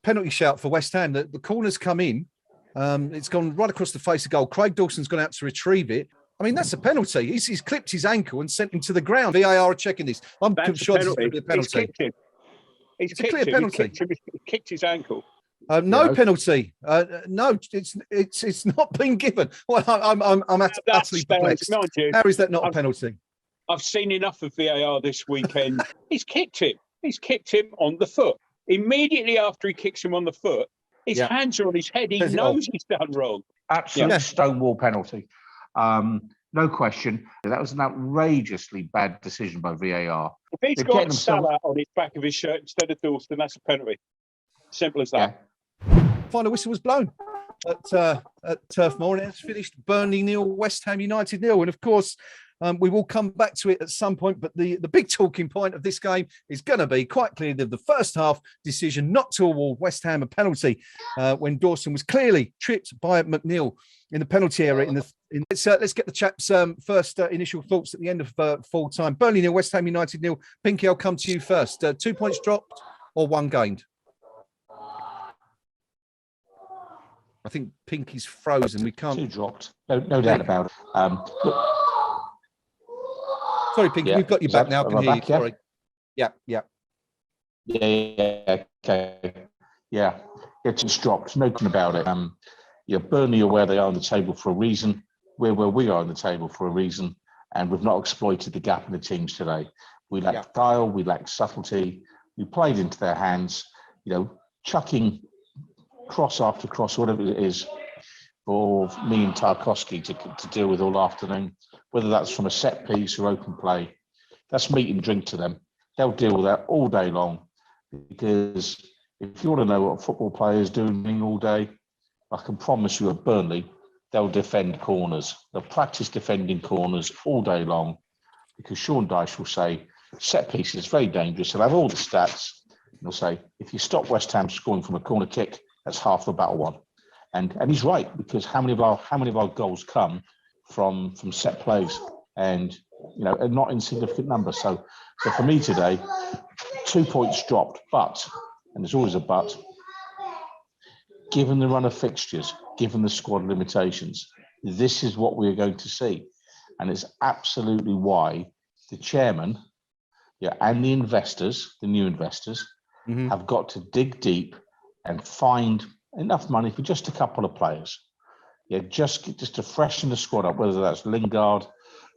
penalty shout for West Ham. The corner's come in. It's gone right across the face of goal. Craig Dawson's gone out to retrieve it. I mean, that's a penalty. He's clipped his ankle and sent him to the ground. VAR are checking this. I'm sure this is going to be a penalty. He's kicked him. It's a clear penalty. He kicked his ankle. No penalty. No, it's not been given. Well, I'm utterly perplexed. How is that not a penalty? I've seen enough of VAR this weekend. He's kicked him. He's kicked him on the foot. Immediately after he kicks him on the foot, his hands are on his head. He knows he's done wrong. Absolute stonewall penalty. No question. That was an outrageously bad decision by VAR. If he's got Salah on his back of his shirt instead of Dawson, that's a penalty. Simple as that. Final whistle was blown at Turf Moor, and it's finished Burnley 0, West Ham United 0. And of course, we will come back to it at some point, but the big talking point of this game is going to be quite clearly the first half decision not to award West Ham a penalty when Dawson was clearly tripped by McNeil in the penalty area. Let's get the chaps' first initial thoughts at the end of full time. Burnley 0, West Ham United 0. Pinky, I'll come to you first. 2 points dropped or 1 gained? I think Pinky's frozen. We can't. 2 dropped. No doubt about it. Sorry, Pinky, we've got you back now. I can hear you. Sorry. Yeah. Okay. Yeah, it's dropped. No question about it. Burnley are where they are on the table for a reason. We're where we are on the table for a reason, and we've not exploited the gap in the teams today. We lack style. We lack subtlety. We played into their hands. Chucking cross after cross, whatever it is, for me and Tarkowski to deal with all afternoon, whether that's from a set piece or open play. That's meat and drink to them. They'll deal with that all day long, because if you want to know what a football player is doing all day, I can promise you at Burnley, they'll defend corners. They'll practice defending corners all day long, because Sean Dyche will say, set piece is very dangerous. He'll have all the stats. He'll say, if you stop West Ham scoring from a corner kick, that's half the battle won. And he's right, because how many of our goals come from set plays, and a not insignificant number. So for me today, 2 points dropped, but, and there's always a but, given the run of fixtures, given the squad limitations, this is what we're going to see. And it's absolutely why the chairman and the investors, the new investors, have got to dig deep and find enough money for just a couple of players. Just to freshen the squad up, whether that's Lingard,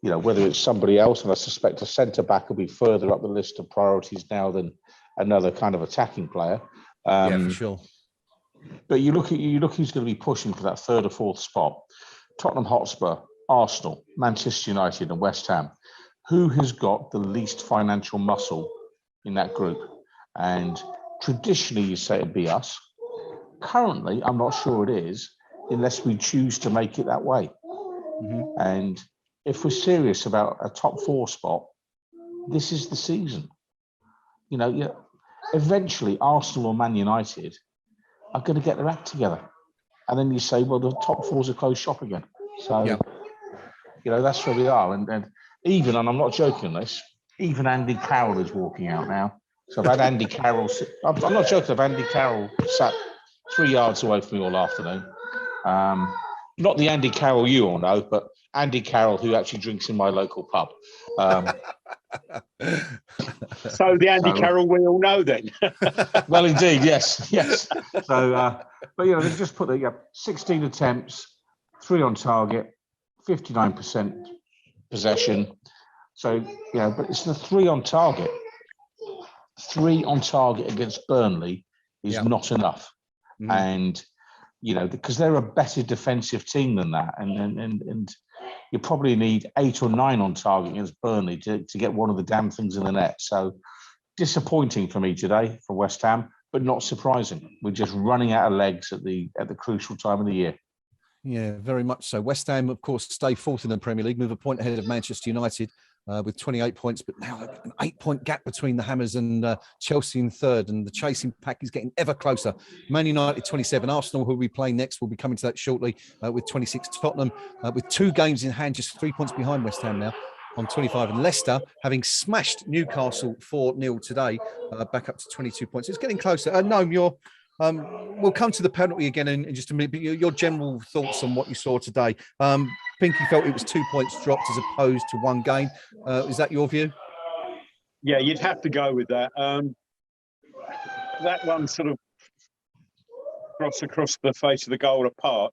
whether it's somebody else, and I suspect a centre-back will be further up the list of priorities now than another kind of attacking player. For sure. But you look who's going to be pushing for that 3rd or 4th spot. Tottenham Hotspur, Arsenal, Manchester United and West Ham. Who has got the least financial muscle in that group? And traditionally, you say it'd be us. Currently, I'm not sure it is, unless we choose to make it that way. And if we're serious about a top 4 spot, this is the season. Eventually, Arsenal or Man United are going to get their act together. And then you say, well, the top 4's a closed shop again. So, that's where we are. And even, and I'm not joking on this, even Andy Carroll is walking out now. So I've had Andy Carroll, I'm not joking, I've Andy Carroll sat 3 yards away from me all afternoon. Not the Andy Carroll you all know, but Andy Carroll, who actually drinks in my local pub. So the Andy Carroll we all know then. Well, indeed, yes. So, but they just put 16 attempts, 3 on target, 59% possession. So, but it's the 3 on target. 3 on target against Burnley is not enough. And, because they're a better defensive team than that. And you probably need 8 or 9 on target against Burnley to get one of the damn things in the net. So disappointing for me today for West Ham, but not surprising. We're just running out of legs at the crucial time of the year. Yeah, very much so. West Ham, of course, stay 4th in the Premier League, move a point ahead of Manchester United with 28 points, but now an 8-point gap between the Hammers and Chelsea in 3rd, and the chasing pack is getting ever closer. Man United 27, Arsenal, who will be playing next, will be coming to that shortly with 26. Tottenham with 2 games in hand, just 3 points behind West Ham now on 25, and Leicester, having smashed Newcastle 4-0 today, back up to 22 points. It's getting closer. Gnome, your We'll come to the penalty again in just a minute, but your general thoughts on what you saw today. Pinky felt it was 2 points dropped as opposed to one gain. Is that your view? Yeah, you'd have to go with that. That one sort of across the face of the goal apart.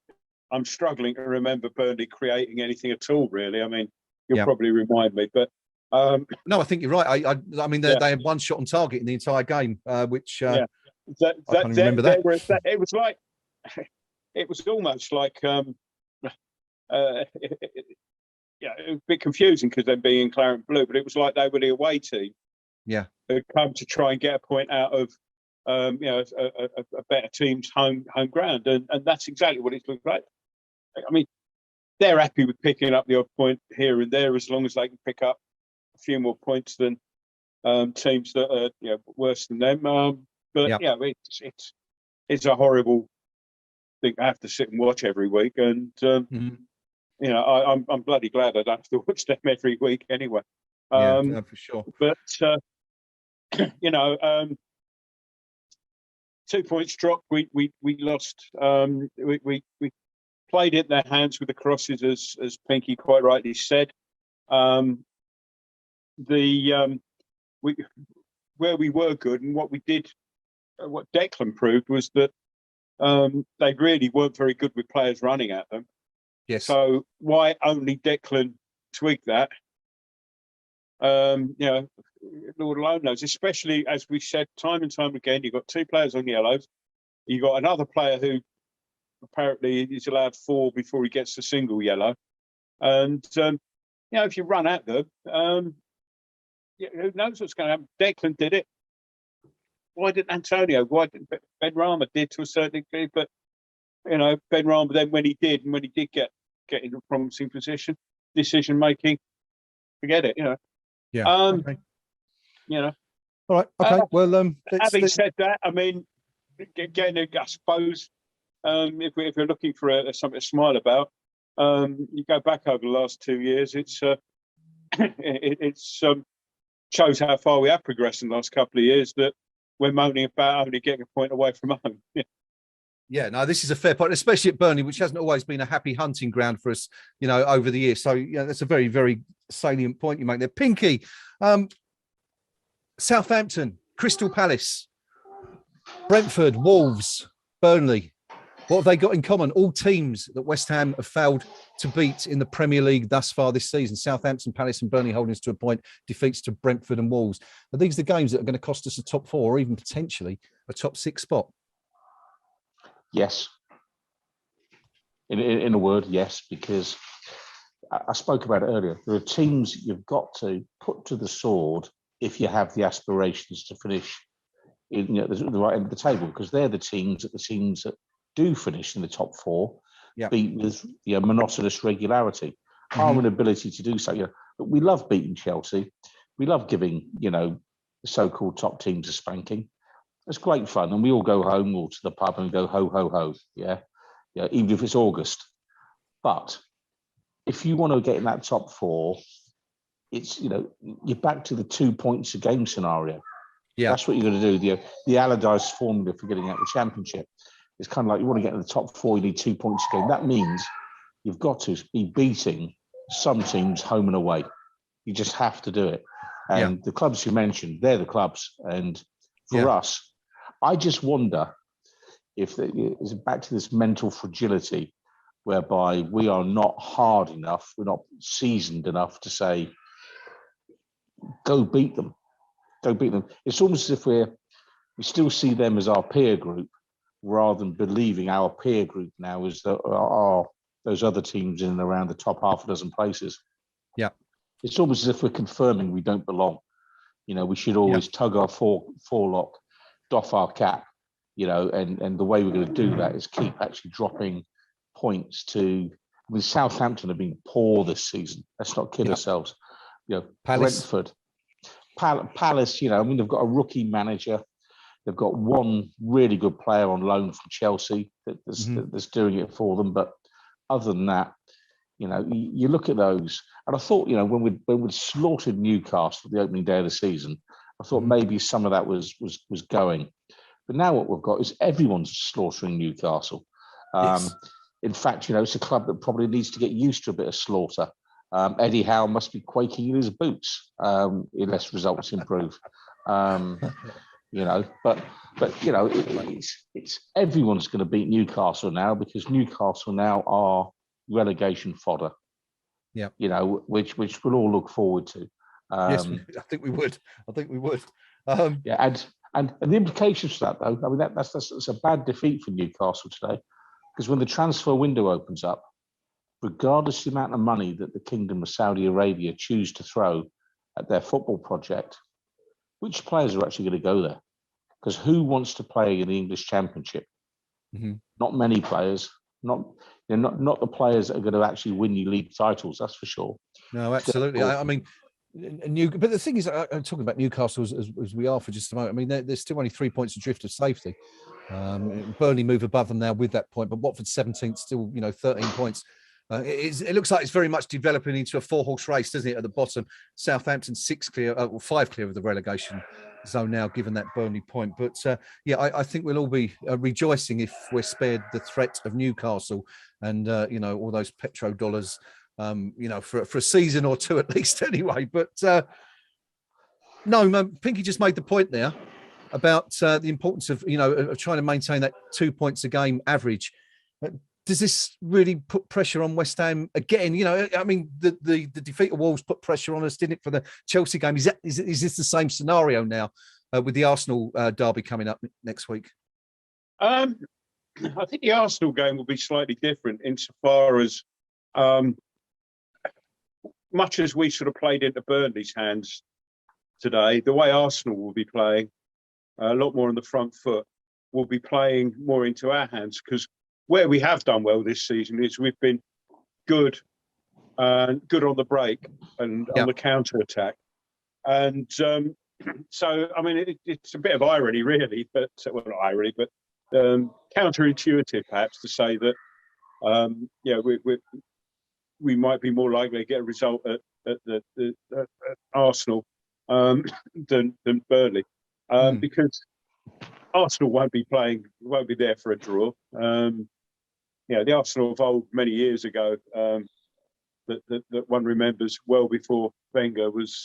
I'm struggling to remember Burnley creating anything at all, really. I mean, you'll probably remind me, but no, I think you're right. I mean, they had one shot on target in the entire game, which I can't remember that. It was like it was almost like yeah, it was a bit confusing because they're being claret and blue, but it was like they were the away team. Yeah, who'd come to try and get a point out of a better team's home ground, and that's exactly what it looked like. I mean, they're happy with picking up the odd point here and there as long as they can pick up a few more points than teams that are worse than them. But it's a horrible thing I have to sit and watch every week, and I'm bloody glad I don't have to watch them every week anyway. For sure. But 2 points dropped. We lost. We played it in their hands with the crosses, as Pinky quite rightly said. Where we were good and what we did, what Declan proved was that they really weren't very good with players running at them. Yes. So why only Declan tweaked that? Lord alone knows, especially as we said time and time again, you've got two players on yellows. You've got another player who apparently is allowed 4 before he gets a single yellow. And, if you run at them, who knows what's going to happen? Declan did it. Why didn't Antonio? Why didn't Ben Rama did to a certain degree? But, Ben Rama then when he did get into a promising decision making, forget it, Yeah. Okay. All right. Okay. Well, having said that, I mean, again, I suppose if we're looking for something to smile about, you go back over the last 2 years. It's shows how far we have progressed in the last couple of years. That we're moaning about only getting a point away from home. Yeah, no, this is a fair point, especially at Burnley, which hasn't always been a happy hunting ground for us, over the years. So, that's a very, very salient point you make there. Pinky, Southampton, Crystal Palace, Brentford, Wolves, Burnley. What have they got in common? All teams that West Ham have failed to beat in the Premier League thus far this season. Southampton, Palace and Burnley holding us to a point, defeats to Brentford and Wolves. Are these the games that are going to cost us a top 4 or even potentially a top 6 spot? Yes. In a word, yes, because I spoke about it earlier. There are teams you've got to put to the sword if you have the aspirations to finish in the right end of the table, because they're the teams that do finish in the top 4 beat with monotonous regularity. Our inability to do so. But we love beating Chelsea. We love giving the so-called top teams a spanking. It's great fun, and we all go home or to the pub and go ho ho ho. Yeah, even if it's August. But if you want to get in that top 4, it's you're back to the 2 points a game scenario. Yeah, that's what you're going to do. The Allardyce formula for getting out of the Championship. It's kind of like you want to get in the top 4, you need 2 points a game. That means you've got to be beating some teams home and away. You just have to do it. And the clubs you mentioned, they're the clubs. And for us, I just wonder if it's back to this mental fragility whereby we are not hard enough, we're not seasoned enough to say, go beat them. Go beat them. It's almost as if we still see them as our peer group rather than believing our peer group now is those other teams in and around the top half a dozen places. Yeah. It's almost as if we're confirming we don't belong. We should always tug our forelock, doff our cap, and the way we're going to do that is keep actually dropping points to. I mean, Southampton have been poor this season. Let's not kid ourselves. Palace. Brentford, Palace. They've got a rookie manager. They've got one really good player on loan from Chelsea that's doing it for them. But other than that, you look at those, and I thought, when we'd slaughtered Newcastle the opening day of the season, I thought maybe some of that was going. But now what we've got is everyone's slaughtering Newcastle. Yes. In fact, it's a club that probably needs to get used to a bit of slaughter. Eddie Howe must be quaking in his boots unless results improve. It's everyone's going to beat Newcastle now, because Newcastle now are relegation fodder. Yeah. Which we'll all look forward to. Yes, I think we would. And the implications for that, though, I mean, that's a bad defeat for Newcastle today, because when the transfer window opens up, regardless of the amount of money that the Kingdom of Saudi Arabia choose to throw at their football project, which players are actually going to go there? Because who wants to play in the English Championship? Mm-hmm. Not many players. Not the players that are going to actually win you league titles. That's for sure. No, absolutely. I mean, but the thing is, I'm talking about Newcastle as we are for just a moment. I mean, they're still only 3 points adrift of safety. Burnley move above them now with that point, but Watford 17th, still 13 points. It looks like it's very much developing into a 4-horse race, doesn't it? At the bottom, Southampton 5 clear of the relegation zone now, given that Burnley point. But I think we'll all be rejoicing if we're spared the threat of Newcastle and all those petrodollars, for a season or two at least, anyway. But no, Pinky just made the point there about the importance of of trying to maintain that 2 points a game average. Does this really put pressure on West Ham again? I mean, the defeat of Wolves put pressure on us, didn't it, for the Chelsea game? Is this the same scenario now with the Arsenal derby coming up next week? I think the Arsenal game will be slightly different insofar as much as we sort of played into Burnley's hands today, the way Arsenal will be playing a lot more on the front foot, will be playing more into our hands, because where we have done well this season is we've been good on the break and on the counter attack. And so, I mean, it's a bit of irony, really, but well, not irony, but counterintuitive, perhaps, to say that we might be more likely to get a result at Arsenal than Burnley, because Arsenal won't be there for a draw. The Arsenal of old many years ago, that one remembers well before Wenger was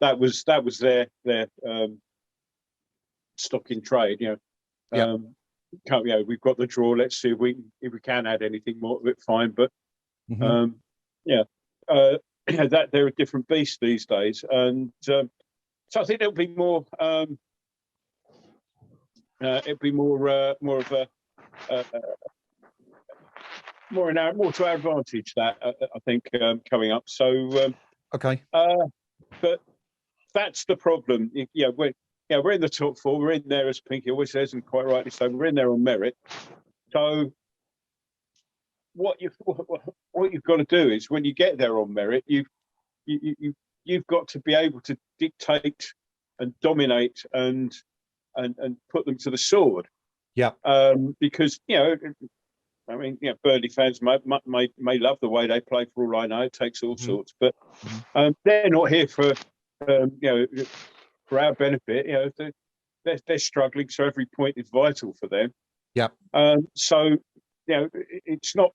that was their stock in trade. We've got the draw. Let's see if we can add anything more of it. Fine, but that they're a different beast these days, and so I think it'll be more. It'd be more of a more to our advantage, that I think, coming up. So okay, but that's the problem. We're in the top four. We're in there, as Pinky always says, and quite rightly so. We're in there on merit. So what you've got to do is, when you get there on merit, you've got to be able to dictate and dominate and put them to the sword. Yeah. Because Burnley fans may love the way they play. For all I know, it takes all sorts, but they're not here for for our benefit. They're struggling, so every point is vital for them. Yeah. So it's not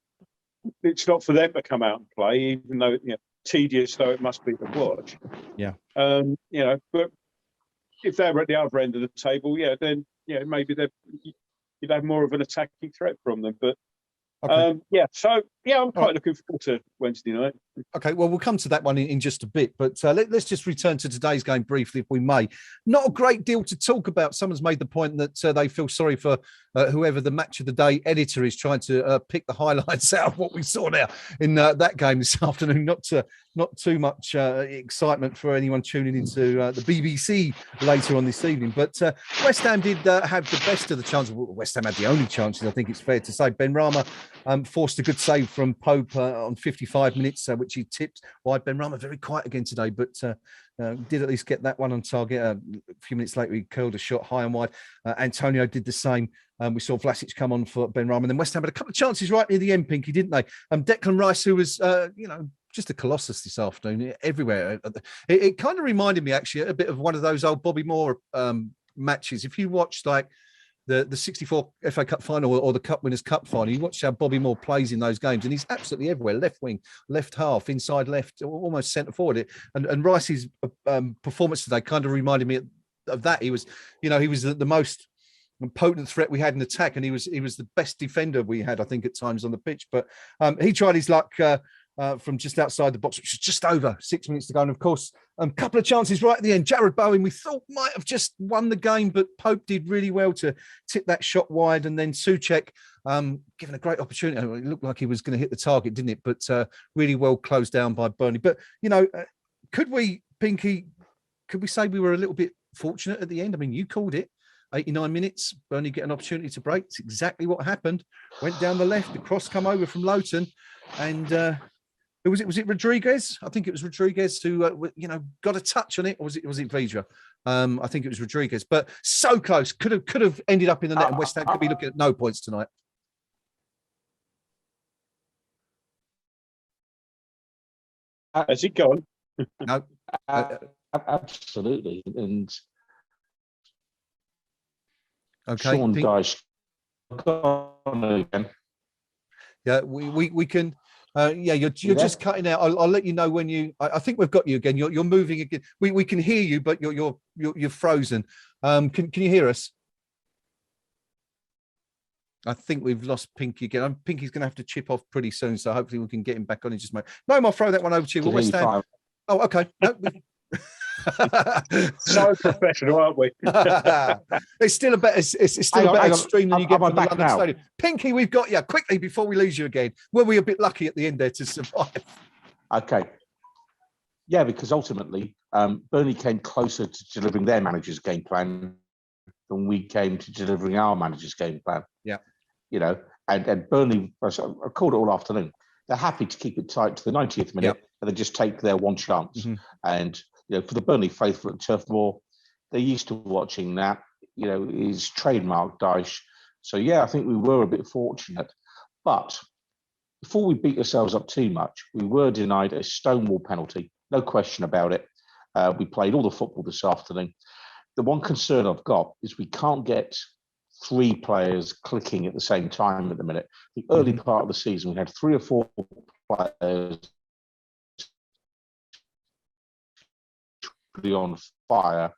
for them to come out and play, even though tedious though it must be to watch. Yeah. But if they were at the other end of the table, then maybe you'd have more of an attacking threat from them. But okay. I'm quite looking forward to Wednesday night. Okay, well, we'll come to that one in just a bit, but let's just return to today's game briefly, if we may. Not a great deal to talk about. Someone's made the point that they feel sorry for whoever the match of the day editor is, trying to pick the highlights out of what we saw now in that game this afternoon. Not too much excitement for anyone tuning into the BBC later on this evening. But West Ham did have the best of the chances. West Ham had the only chances, I think it's fair to say. Ben Rama forced a good save from Pope on 55 minutes, which he tipped wide. Ben Rama very quiet again today, but did at least get that one on target. A few minutes later, he curled a shot high and wide. Antonio did the same. We saw Vlasic come on for Ben Rama. And then West Ham had a couple of chances right near the end, Pinky, didn't they? Declan Rice, who was, just a colossus this afternoon, everywhere. It kind of reminded me, actually, a bit of one of those old Bobby Moore matches. If you watch like the 64 FA Cup final or the Cup Winners' Cup final, you watch how Bobby Moore plays in those games, and he's absolutely everywhere. Left wing, left half, inside left, almost centre forward. And Rice's performance today kind of reminded me of that. He was, you know, he was the most potent threat we had in attack, and he was the best defender we had, I think, at times on the pitch. But he tried his luck from just outside the box, which was just over 6 minutes to go. And of course, a couple of chances right at the end. Jared Bowen, we thought might have just won the game, but Pope did really well to tip that shot wide. And then Souček, given a great opportunity. It looked like he was going to hit the target, didn't it? But really well closed down by Burnley. But, you know, could we say we were a little bit fortunate at the end? I mean, you called it. 89 minutes, Burnley get an opportunity to break. It's exactly what happened. Went down the left, the cross come over from Lowton, and who was it? Was it Rodriguez? I think it was Rodriguez who got a touch on it, or was it Vidra? I think it was Rodriguez, but so close. Could have ended up in the net, and West Ham could be looking at no points tonight. Has it gone? No, absolutely, and. Okay. Sean Dyche. Again. Yeah, we can. You're just cutting out. I'll let you know when you. I think we've got you again. You're moving again. We can hear you, but you're frozen. Can you hear us? I think we've lost Pinky again. Pinky's going to have to chip off pretty soon, so hopefully we can get him back on in just a moment. No, I'll throw that one over to you. West Ham. Oh, okay. No, so professional, aren't we? It's still a better stream than you get from the London now. Stadium. Pinky, we've got you quickly before we lose you again. Were we a bit lucky at the end there to survive? Okay. Yeah, because ultimately, Burnley came closer to delivering their manager's game plan than we came to delivering our manager's game plan. Yeah. You know, and Burnley, I called it all afternoon. They're happy to keep it tight to the 90th minute and then just take their one chance. Mm-hmm. And you know, for the Burnley faithful at Turf Moor, they're used to watching that. You know, is trademark Dyche. So yeah, I think we were a bit fortunate. But before we beat ourselves up too much, we were denied a stonewall penalty, no question about it. We played all the football this afternoon. The one concern I've got is we can't get three players clicking at the same time at the minute. The early part of the season, we had 3 or 4 players on fire.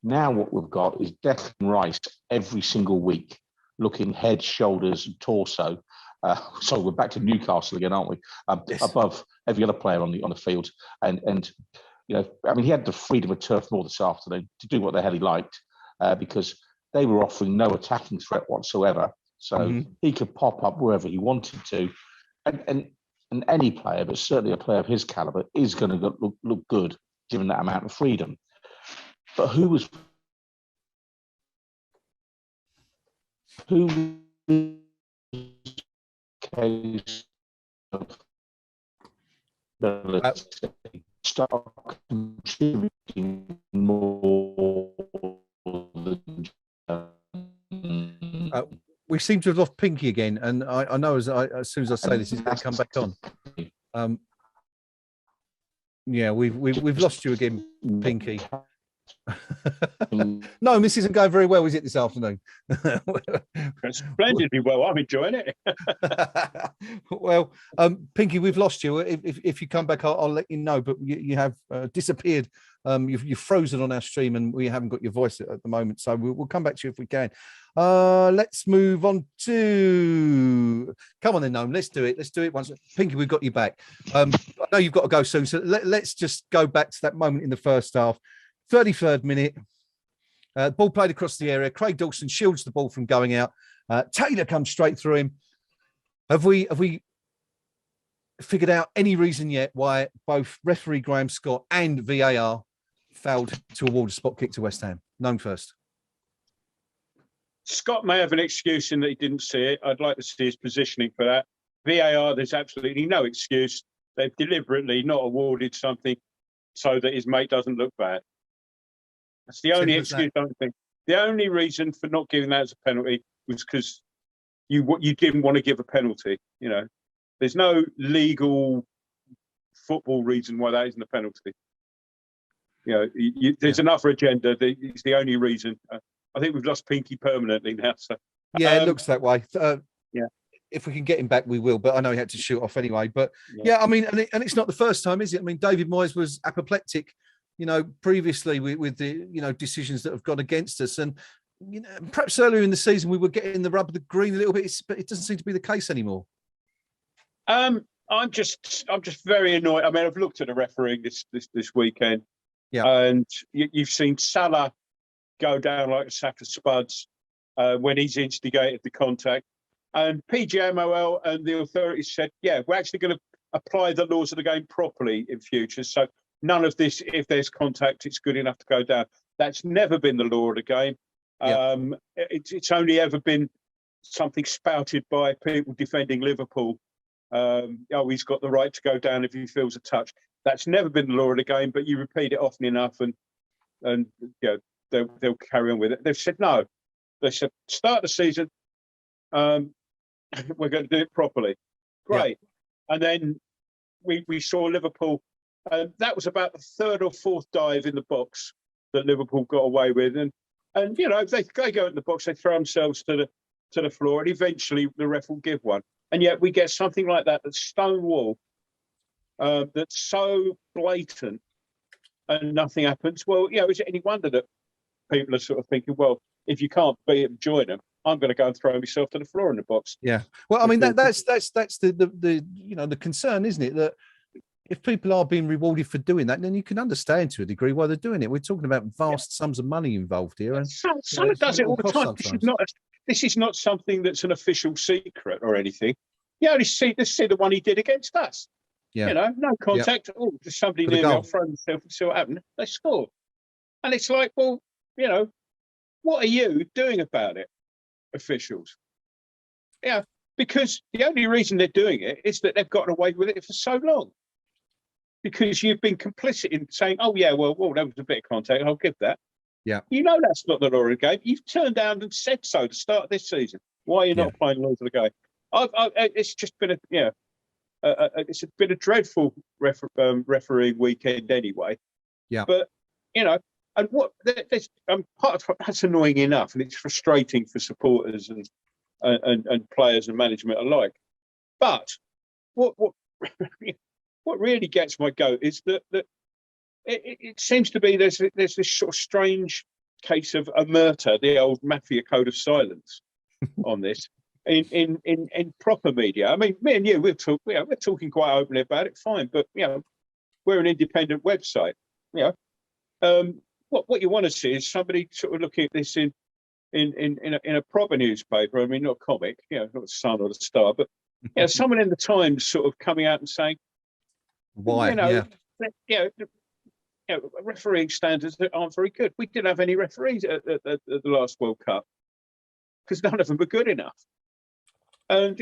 Now what we've got is Declan Rice every single week, looking head, shoulders, and torso. So we're back to Newcastle again, aren't we? Yes. Above every other player on the field, and you know, I mean, he had the freedom of Turf Moor this afternoon to do what the hell he liked, because they were offering no attacking threat whatsoever. So he could pop up wherever he wanted to, and any player, but certainly a player of his caliber, is going to look good given that amount of freedom. But who was case of start contributing more than we seem to have lost Pinky again, and I know as soon as I say this, he's going to come back on. Yeah, we've lost you again, Pinky. No, this isn't going very well, is it, this afternoon? Splendidly well. I'm enjoying it. Well, Pinky, we've lost you. If you come back, I'll let you know. But you have disappeared. You've frozen on our stream, and we haven't got your voice at the moment. So we'll come back to you if we can. Let's move on to. Come on then, Gnome. Let's do it. Let's do it once. Pinky, we've got you back. I know you've got to go soon, so let's just go back to that moment in the first half. 33rd minute, ball played across the area. Craig Dawson shields the ball from going out. Taylor comes straight through him. Have we figured out any reason yet why both referee Graham Scott and VAR failed to award a spot kick to West Ham? Known first. Scott may have an excuse in that he didn't see it. I'd like to see his positioning for that. VAR, there's absolutely no excuse. They've deliberately not awarded something so that his mate doesn't look bad. That's the only excuse, I don't think. The only reason for not giving that as a penalty was because you didn't want to give a penalty. You know, there's no legal football reason why that isn't a penalty. There's another agenda. It's the only reason. I think we've lost Pinky permanently now. So yeah, it looks that way. Yeah. If we can get him back, we will. But I know he had to shoot off anyway. But yeah, I mean, and it's not the first time, is it? I mean, David Moyes was apoplectic, previously with the decisions that have gone against us, and perhaps earlier in the season we were getting the rub of the green a little bit, but it doesn't seem to be the case anymore. I'm just very annoyed. I mean, I've looked at the refereeing this weekend, and you've seen Salah go down like a sack of spuds when he's instigated the contact. And PGMOL and the authorities said, we're actually going to apply the laws of the game properly in future. So none of this, if there's contact, it's good enough to go down. That's never been the law of the game. It's only ever been something spouted by people defending Liverpool. He's got the right to go down if he feels a touch. That's never been the law of the game, but you repeat it often enough and they'll carry on with it. They've said no. They said start the season. We're going to do it properly. Great. And then we saw Liverpool. That was about the third or fourth dive in the box that Liverpool got away with. And if they go in the box, they throw themselves to the floor, and eventually the ref will give one. And yet we get something like that that's stonewall, that's so blatant, and nothing happens. Well, is it any wonder that people are sort of thinking, well, if you can't beat them, join them. I'm going to go and throw myself to the floor in the box. Yeah. Well, I mean, that's the concern, isn't it? That if people are being rewarded for doing that, then you can understand to a degree why they're doing it. We're talking about vast sums of money involved here. And Salah does it all the time. This is not something that's an official secret or anything. You only see the one he did against us. Yeah. No contact. Oh, just somebody near me, I'll throw himself and see what happened. They scored. And it's like, well, what are you doing about it, officials? Yeah, because the only reason they're doing it is that they've gotten away with it for so long. Because you've been complicit in saying, oh, yeah, well, that was a bit of contact, I'll give that. Yeah. That's not the law of the game. You've turned down and said so to start this season. Why are you not playing the laws of the game? It's just been it's been a dreadful refereeing weekend anyway. Yeah. But, and what there's part of that's annoying enough, and it's frustrating for supporters and players and management alike. But what really gets my goat is that it seems to be there's this sort of strange case of omerta, the old mafia code of silence, on this in proper media. I mean, me and you, we're talking quite openly about it, fine, but we're an independent website. What you want to see is somebody sort of looking at this in a proper newspaper. I mean, not comic, not the Sun or the Star, but someone in the Times sort of coming out and saying, why? Refereeing standards aren't very good. We didn't have any referees at the last World Cup because none of them were good enough. And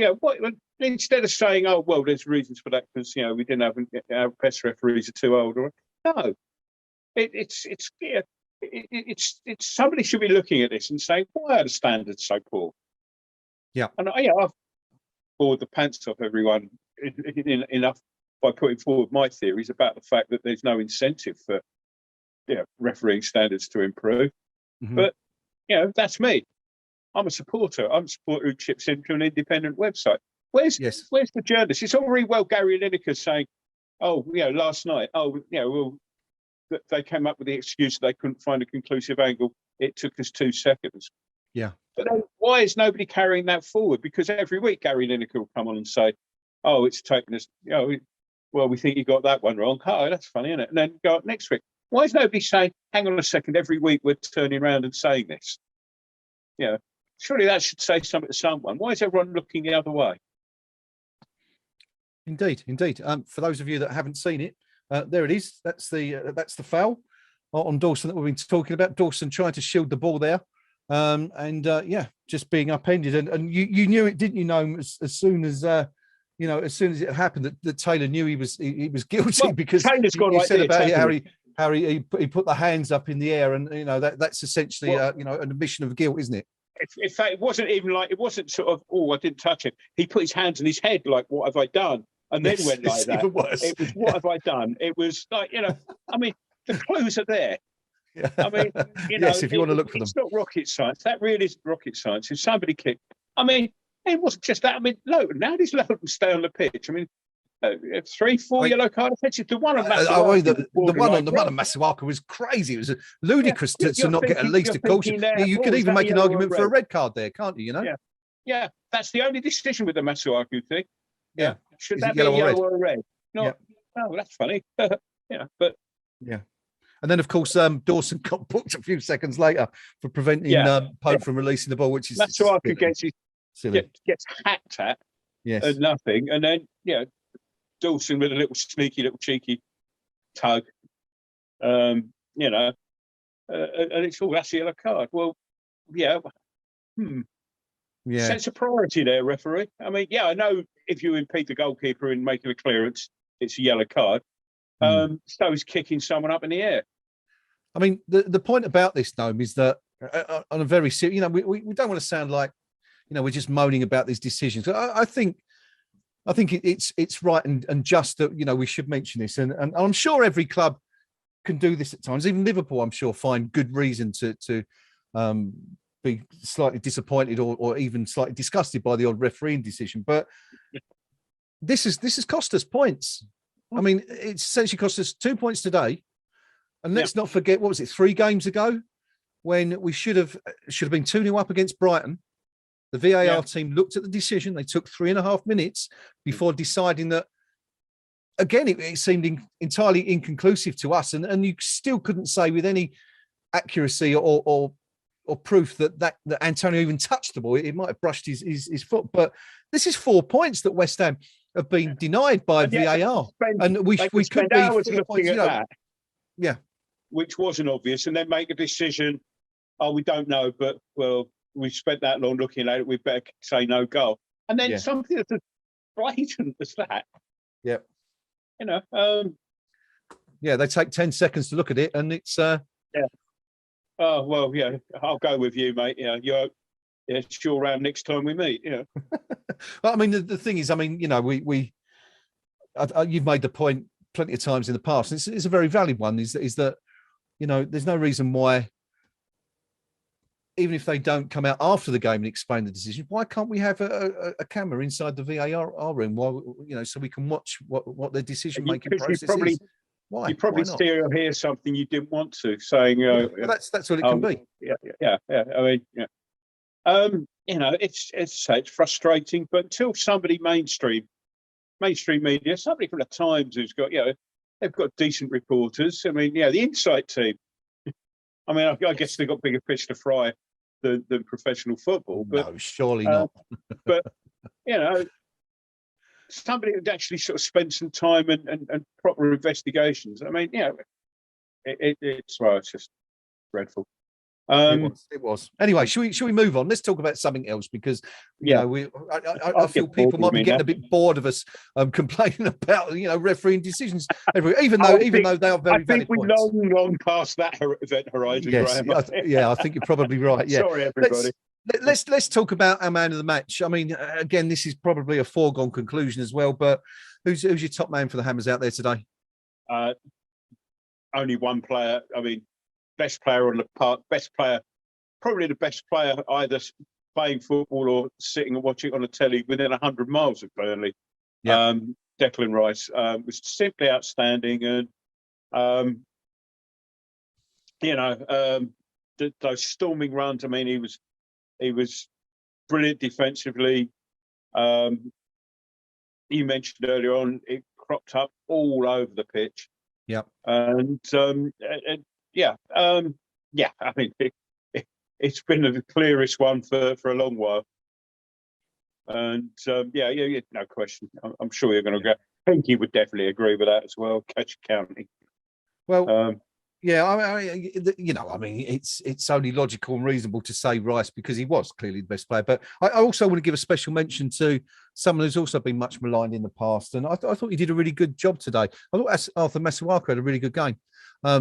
instead of saying, oh well, there's reasons for that because we didn't have our best referees are too old, or no. It's somebody should be looking at this and saying, why are the standards so poor? Yeah. And I've bored the pants off everyone enough by putting forward my theories about the fact that there's no incentive for refereeing standards to improve. Mm-hmm. But that's me. I'm a supporter. I'm a supporter who chips into an independent website. Where's the journalist? It's all very well Gary Lineker saying, oh, last night, they came up with the excuse they couldn't find a conclusive angle. It took us 2 seconds. Yeah. But then why is nobody carrying that forward? Because every week Gary Lineker will come on and say, oh, it's taken us, well, we think you got that one wrong. Oh, that's funny, isn't it? And then go up next week. Why is nobody saying, hang on a second, every week we're turning around and saying this? Surely that should say something to someone. Why is everyone looking the other way? Indeed. For those of you that haven't seen it, there it is. That's the foul on Dawson that we've been talking about. Dawson trying to shield the ball there, just being upended. And you knew it, didn't you, Gnome? As soon as it happened, that Taylor knew he was guilty, because Taylor's gone you like said about how he put the hands up in the air, and that's essentially an admission of guilt, isn't it? In fact, it wasn't sort of, oh, I didn't touch him. He put his hands on his head like, what have I done? And then went like that. Even worse. It was, what have I done? It was like, I mean, the clues are there. Yeah. I mean, you know, yes, if you want to look for them. It's not rocket science. That really isn't rocket science. If somebody kicked, I mean, it wasn't just that. I mean, Lowton, how does Lowton stay on the pitch? I mean, 3-4 yellow card offences. The one on Masuaku, the one on Masuaku was crazy. It was ludicrous to not get at least a caution. You could even make an argument for a red card there, can't you? You know? Yeah. That's the only decision with the Masuaku thing. Yeah. Should that be yellow or red? No. Oh, that's funny. But yeah. And then, of course, Dawson got booked a few seconds later for preventing Pope from releasing the ball, which is Masuaku gets hacked at and nothing. And then, Dawson with a little sneaky, little cheeky tug, and it's all that's a yellow card. Well, sense of priority there, referee. I mean, I know if you impede the goalkeeper in making a clearance, it's a yellow card. So is kicking someone up in the air. I mean, the point about this, Gnome, is that on a very serious, we don't want to sound like, we're just moaning about these decisions. I think it's right and just that, we should mention this. And I'm sure every club can do this at times. Even Liverpool, I'm sure, find good reason to be slightly disappointed or even slightly disgusted by the odd refereeing decision. But this has cost us points. I mean, it's essentially cost us 2 points today. And let's not forget, what was it, 3 games ago, when we should have been 2-0 up against Brighton. The VAR team looked at the decision. They took 3.5 minutes before deciding that. Again, it seemed entirely inconclusive to us, and you still couldn't say with any accuracy or proof that Antonio even touched the ball. It might have brushed his foot, but this is 4 points that West Ham have been denied by VAR, and we could be hours looking at that. Yeah, which wasn't obvious, and then make a decision. Oh, we don't know, but we spent that long looking at it. We better say no goal, and then something that's as blatant as that. Yeah, they take 10 seconds to look at it, and it's Oh well, I'll go with you, mate. It's your round next time we meet. Well, I mean, the thing is, I mean, you've made the point plenty of times in the past. It's a very valid one. Is that there's no reason why, even if they don't come out after the game and explain the decision, why can't we have a camera inside the VAR room while so we can watch what their decision making process is? Why? You probably see or hear something you didn't want to, saying, that's what it can be. I mean, it's frustrating, but until somebody mainstream media, somebody from the Times who's got, they've got decent reporters. I mean, the Insight team. I mean, I guess they've got bigger fish to fry than professional football. But, no, surely not. But somebody would actually sort of spend some time and proper investigations. I mean, it's just dreadful. It was. Anyway, should we move on? Let's talk about something else, because I feel people might be getting a bit bored of us complaining about refereeing decisions even though they are very valid points. I think we're long past that event horizon. Yes, Graham. I think you're probably right. Yeah. Sorry, everybody. Let's talk about our man of the match. I mean, again, this is probably a foregone conclusion as well. But who's your top man for the Hammers out there today? Only one player. I mean, best player on the park, probably the best player either playing football or sitting and watching on the telly within 100 miles of Burnley. Yeah. Declan Rice was simply outstanding, and those storming runs. I mean, he was brilliant defensively. You mentioned earlier on, it cropped up all over the pitch. Yeah. And I mean, it's been the clearest one for a long while. And no question. I'm sure you're going to go. Pinky would definitely agree with that as well. Catch County. Well, it's only logical and reasonable to say Rice, because he was clearly the best player. But I also want to give a special mention to someone who's also been much maligned in the past, and I thought he did a really good job today. I thought Arthur Masuaku had a really good game. I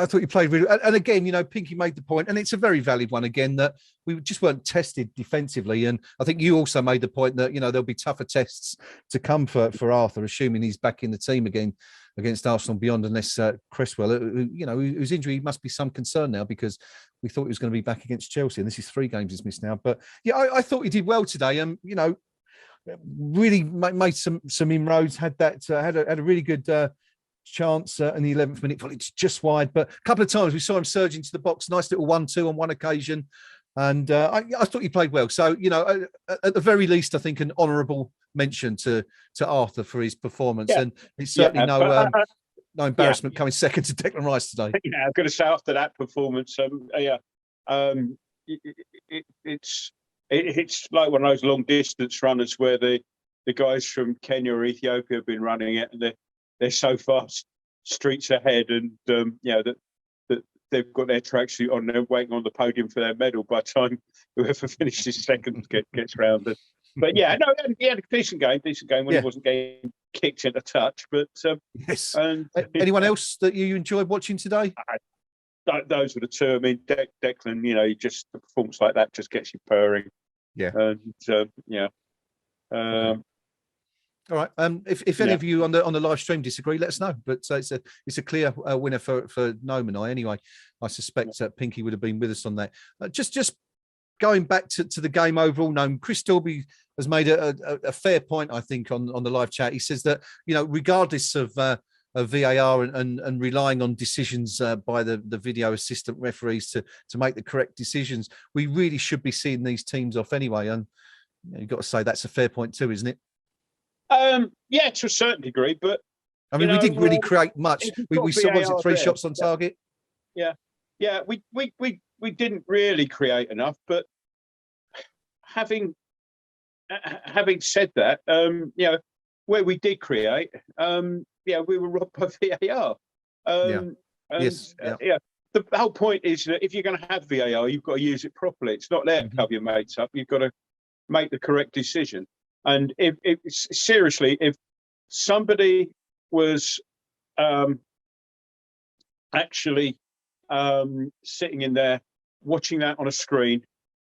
thought he played really, and again, Pinky made the point, and it's a very valid one again, that we just weren't tested defensively. And I think you also made the point that there'll be tougher tests to come for Arthur, assuming he's back in the team again against Arsenal beyond, unless Cresswell, whose injury must be some concern now, because we thought he was going to be back against Chelsea, and this is 3 games he's missed now. But yeah, I thought he did well today. Really made some inroads. Had a really good chance in the 11th minute. It's just wide, but a couple of times we saw him surge into the box. Nice little 1-2 on one occasion, and I thought he played well. So at the very least, I think an honourable mention to Arthur for his performance, and it's certainly no embarrassment coming second to Declan Rice today. Yeah, I'm going to say after that performance, it's like one of those long distance runners where the guys from Kenya or Ethiopia have been running it, and they're so fast, streets ahead, and that they've got their tracksuit on, they're waiting on the podium for their medal by the time whoever finishes second gets rounded. But yeah, no, he had a decent game when he wasn't getting kicked into touch. But yes. And anyone else that you enjoyed watching today? Those were the two. I mean, Declan, just a performance like that just gets you purring. Yeah. And all right. If any of you on the live stream disagree, let us know. But it's a clear winner for Gnome and I. Anyway, I suspect Pinky would have been with us on that. Just going back to the game overall, Gnome, Chris Dilby has made a fair point, I think, on the live chat. He says that regardless of VAR and relying on decisions by the video assistant referees to make the correct decisions, we really should be seeing these teams off anyway. And you've got to say that's a fair point too, isn't it? Yeah, to a certain degree, but I mean, we didn't really create much. We saw, was it 3 shots on target? Yeah, we didn't really create enough. But having said that, where we did create, we were robbed by VAR. The whole point is that if you're going to have VAR, you've got to use it properly. It's not there to cover your mates up. You've got to make the correct decision. And if somebody was actually sitting in there watching that on a screen,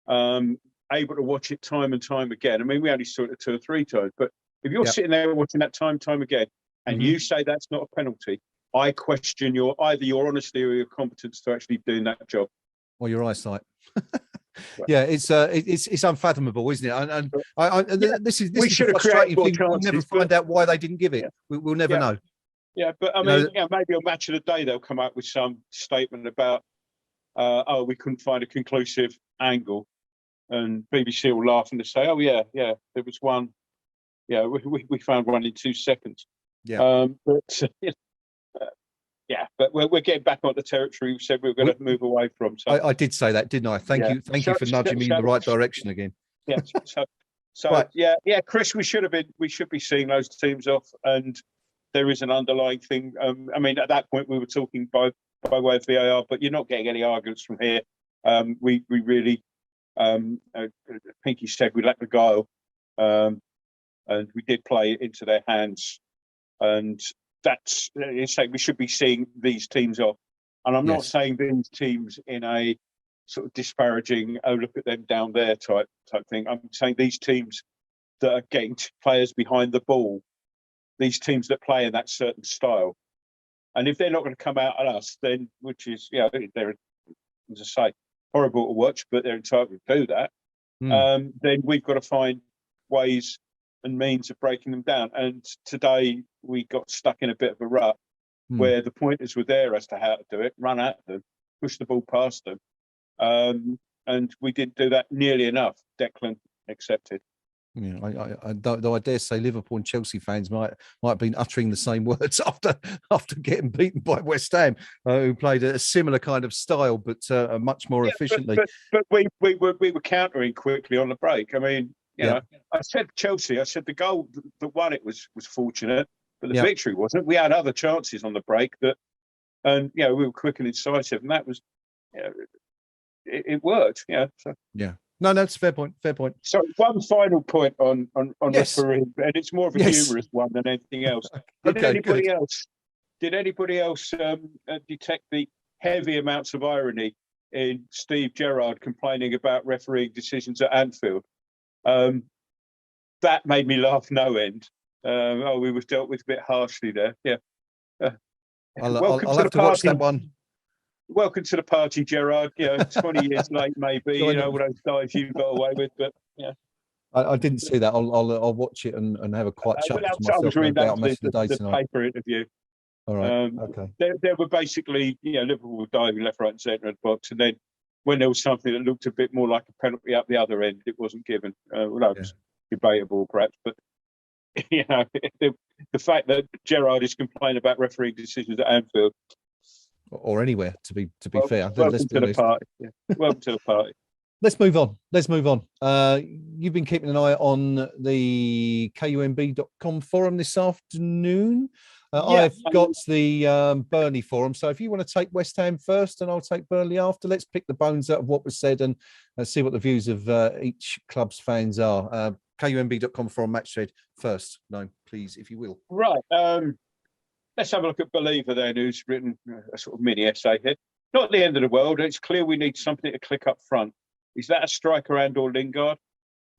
able to watch it time and time again. I mean, we only saw it 2 or 3 times, but if you're sitting there watching that time again, and you say that's not a penalty, I question either your honesty or your competence to actually doing that job. Or your eyesight. Yeah, it's unfathomable, isn't it? And this is a frustrating thing. We'll never find out why they didn't give it. We'll never know. Yeah, but I mean, maybe on Match of the Day they'll come up with some statement about, we couldn't find a conclusive angle, and BBC will laugh and say, oh yeah, there was one. Yeah, we found one in 2 seconds. Yeah, but we're getting back on the territory we said we were going to move away from. So I did say that, didn't I? Thank you for nudging me in the right direction again. Yeah. So right. Yeah, Chris, we should be seeing those teams off, and there is an underlying thing. I mean, at that point we were talking by way of VAR, but you're not getting any arguments from here. We really, Pinky said we lacked the guile, and we did play it into their hands, and that's saying we should be seeing these teams off. And I'm not saying these teams in a sort of disparaging, oh, look at them down there type thing. I'm saying these teams that are getting players behind the ball, these teams that play in that certain style. And if they're not going to come out at us, then, which is, they're, as I say, horrible to watch, but they're entitled to do that, then we've got to find ways and means of breaking them down. And today we got stuck in a bit of a rut where the pointers were there as to how to do it, run at them, push the ball past them. And we didn't do that nearly enough, Declan accepted. Yeah, though I dare say Liverpool and Chelsea fans might have been uttering the same words after getting beaten by West Ham, who played a similar kind of style, but much more efficiently. But we were countering quickly on the break. I mean, I said Chelsea. I said the goal that won it was fortunate, but the victory wasn't. We had other chances on the break and we were quick and incisive, and that was, it worked. So. Yeah. No, it's a fair point. So one final point on refereeing, and it's more of a humorous one than anything else. Did anybody else detect the heavy amounts of irony in Steve Gerrard complaining about refereeing decisions at Anfield? That made me laugh no end. We were dealt with a bit harshly there. Yeah. I'll have to watch that one. Welcome to the party, Gerard. 20 years late, maybe. All those dives you've got away with, but yeah. I didn't see that. I'll watch it and have a quiet chat to myself. I was reading the paper interview. All right. Okay. There were basically, Liverpool were diving left, right, and centre of the box, and then when there was something that looked a bit more like a penalty up the other end, it wasn't given. That was debatable, perhaps, but the fact that Gerard is complaining about refereeing decisions at Anfield or anywhere, to be fair. Welcome to the party. Yeah. Welcome to the party. Let's move on. You've been keeping an eye on the KUMB.com forum this afternoon. I've got the Burnley forum. So if you want to take West Ham first and I'll take Burnley after, let's pick the bones out of what was said and see what the views of each club's fans are. KUMB.com forum match thread first. No, please, if you will. Right. Let's have a look at Believer then, who's written a sort of mini essay here. Not the end of the world. It's clear we need something to click up front. Is that a striker and or Lingard?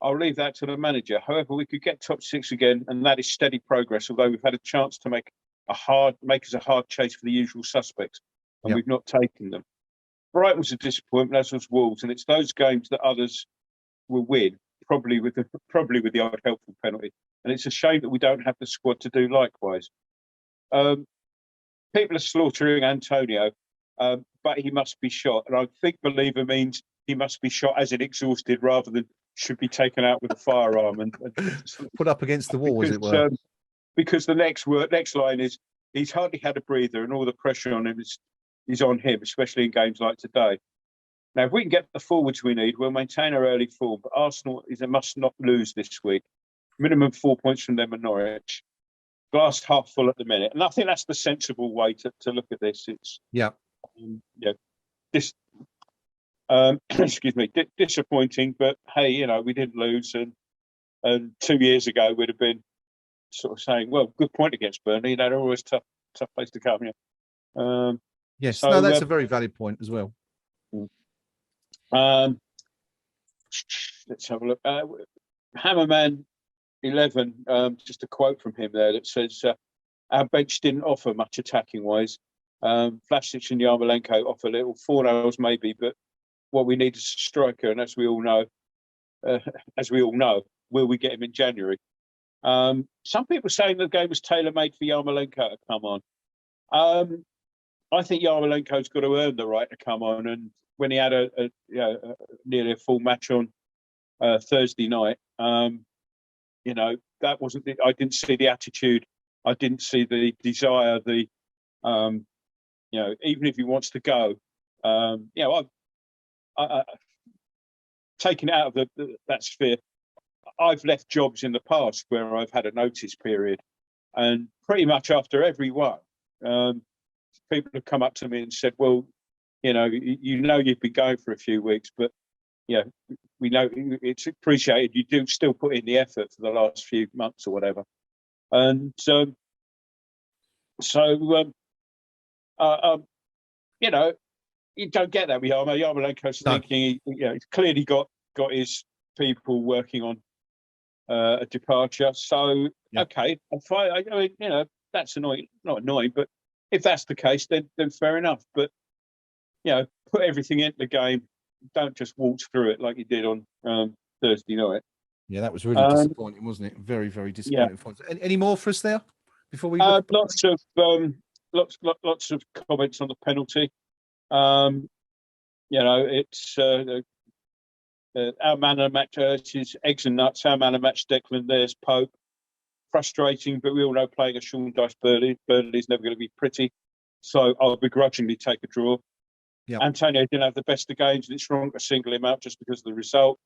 I'll leave that to the manager. However, we could get top six again, and that is steady progress, although we've had a chance to make us a hard chase for the usual suspects, and we've not taken them. Brighton was a disappointment, as was Wolves, and it's those games that others will win, probably with the odd helpful penalty. And it's a shame that we don't have the squad to do likewise. People are slaughtering Antonio, but he must be shot. And I think Believer means he must be shot as in exhausted rather than should be taken out with a firearm and put up against the wall, as it were. Because the next line is he's hardly had a breather and all the pressure on him is on him, especially in games like today. Now, if we can get the forwards we need, we'll maintain our early form. But Arsenal is a must not lose this week. Minimum 4 points from them and Norwich. Glass half full at the minute. And I think that's the sensible way to look at this. It's excuse me, disappointing, but hey, we didn't lose, and 2 years ago we'd have been sort of saying, well, good point against Burnley. They're always tough place to come. Yes, so, that's a very valid point as well. Let's have a look. Hammerman 11, just a quote from him there that says, our bench didn't offer much attacking wise. Vlasic and Yarmolenko offer little. Fornals maybe, but what we need is a striker, and as we all know, will we get him in January? Some people saying the game was tailor-made for Yarmolenko to come on. I think Yarmolenko's got to earn the right to come on, and when he had nearly a full match on Thursday night, that wasn't. I didn't see the attitude. I didn't see the desire. Even if he wants to go, I've taken it out of that sphere. I've left jobs in the past where I've had a notice period, and pretty much after every one, people have come up to me and said, "Well, you've been going for a few weeks, but we know it's appreciated. You do still put in the effort for the last few months or whatever." And you don't get that with Yarmolenko's thinking. He's clearly got his people working on a departure. So okay, I'm fine. I mean, that's annoying. Not annoying, but if that's the case, then fair enough. But put everything into the game. Don't just waltz through it like you did on Thursday night. Yeah, that was really disappointing, wasn't it? Very, very disappointing. Yeah. Any more for us there before we? Lots of comments on the penalty. It's our man of match is eggs and nuts. Our man of match Declan. There's Pope. Frustrating, but we all know playing a Sean Dyche Burnley's never going to be pretty. So I'll begrudgingly take a draw. Yep. Antonio didn't have the best of games, and it's wrong to single him out just because of the result.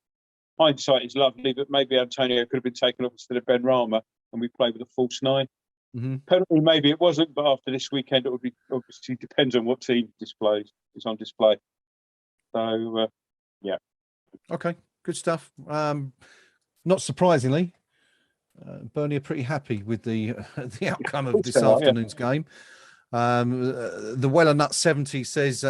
Hindsight is lovely, but maybe Antonio could have been taken off instead of Ben Rama, and we played with a false nine. Mm-hmm. Penalty, maybe it wasn't, but after this weekend, it would be obviously depends on what team is on display. So, yeah. Okay, good stuff. Not surprisingly, Burnley are pretty happy with the outcome of this afternoon's game. The Weller Nut 70 says,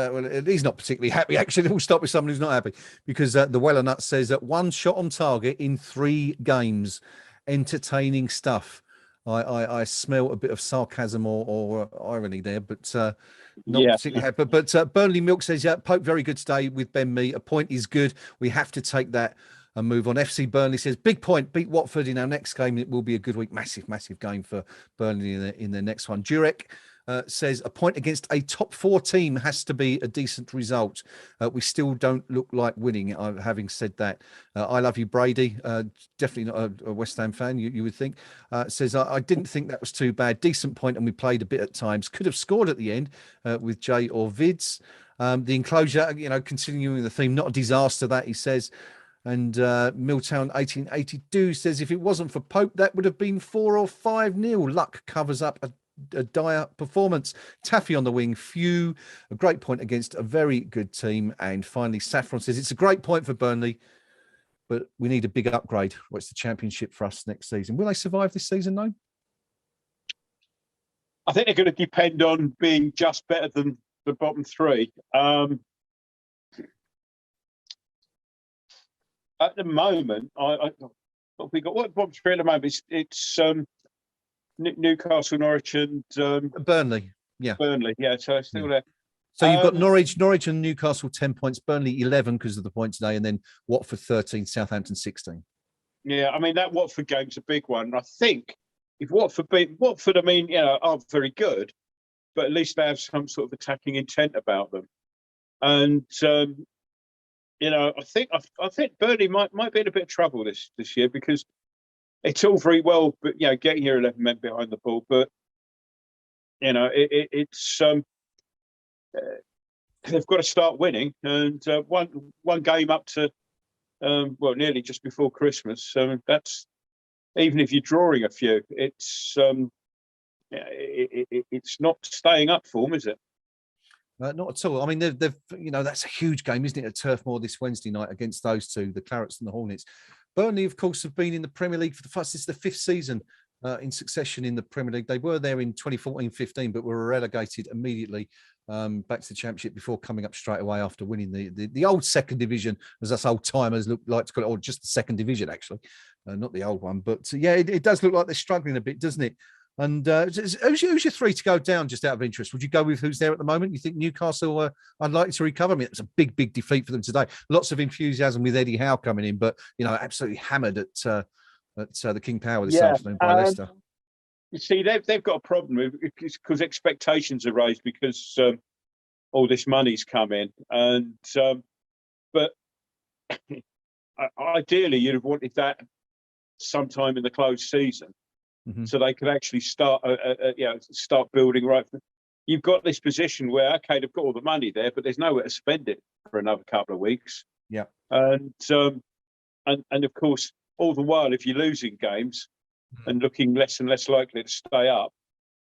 he's not particularly happy. Actually, we'll stop with someone who's not happy because the Weller Nut says that one shot on target in 3 games. Entertaining stuff. I smell a bit of sarcasm or irony there, but not Yeah. particularly happy. But Burnley Milk says, yeah, Pope, very good stay with Ben Mee. A point is good. We have to take that and move on. FC Burnley says, big point, beat Watford in our next game. It will be a good week. Massive game for Burnley in their next one. Jurek says, a point against a top 4 team has to be a decent result. We still don't look like winning. Having said that, I love you, Brady. Definitely not a West Ham fan, you would think. Says, I didn't think that was too bad. Decent point, and we played a bit at times. Could have scored at the end with Jay or Vids. The enclosure, continuing the theme, not a disaster, that he says. And Milltown 1882 says, if it wasn't for Pope, that would have been 4 or 5-0. Luck covers up a dire performance. Taffy on the wing, few. A great point against a very good team. And finally, Saffron says, it's a great point for Burnley, but we need a big upgrade. What's the championship for us next season? Will they survive this season, though? I think they're going to depend on being just better than the bottom 3. At the moment, what we got. What bottom 3 at the moment? It's Newcastle, Norwich, and Burnley. Yeah, Burnley. Yeah, so it's still there. So you've got Norwich and Newcastle 10 points, Burnley 11 because of the point today, and then Watford 13, Southampton 16. Yeah, I mean that Watford game's a big one. I think if Watford beat Watford, I mean, aren't very good, but at least they have some sort of attacking intent about them. And I think Burnley might be in a bit of trouble this year, because it's all very well, but getting your 11 men behind the ball, but it's they've got to start winning, and one game up to nearly just before Christmas. That's, even if you're drawing a few, it's not staying up form, is it? Not at all. I mean, they've that's a huge game, isn't it, at Turf Moor this Wednesday night against those two, the Clarets and the Hornets. Burnley, of course, have been in the Premier League for this is the 5th season in succession in the Premier League. They were there in 2014-15, but were relegated immediately back to the Championship before coming up straight away after winning the old second division, as us old timers like to call it, or just the second division, actually, not the old one. But yeah, it does look like they're struggling a bit, doesn't it? And who's your 3 to go down, just out of interest? Would you go with who's there at the moment? You think Newcastle are unlikely to recover? I mean, it was a big defeat for them today. Lots of enthusiasm with Eddie Howe coming in, but absolutely hammered at the King Power this afternoon by Leicester. You see, they've got a problem because expectations are raised because all this money's come in, and but ideally you'd have wanted that sometime in the closed season. Mm-hmm. So they could actually start building right. You've got this position where, okay, they've got all the money there, but there's nowhere to spend it for another couple of weeks. Yeah, and of course, all the while, if you're losing games and looking less and less likely to stay up,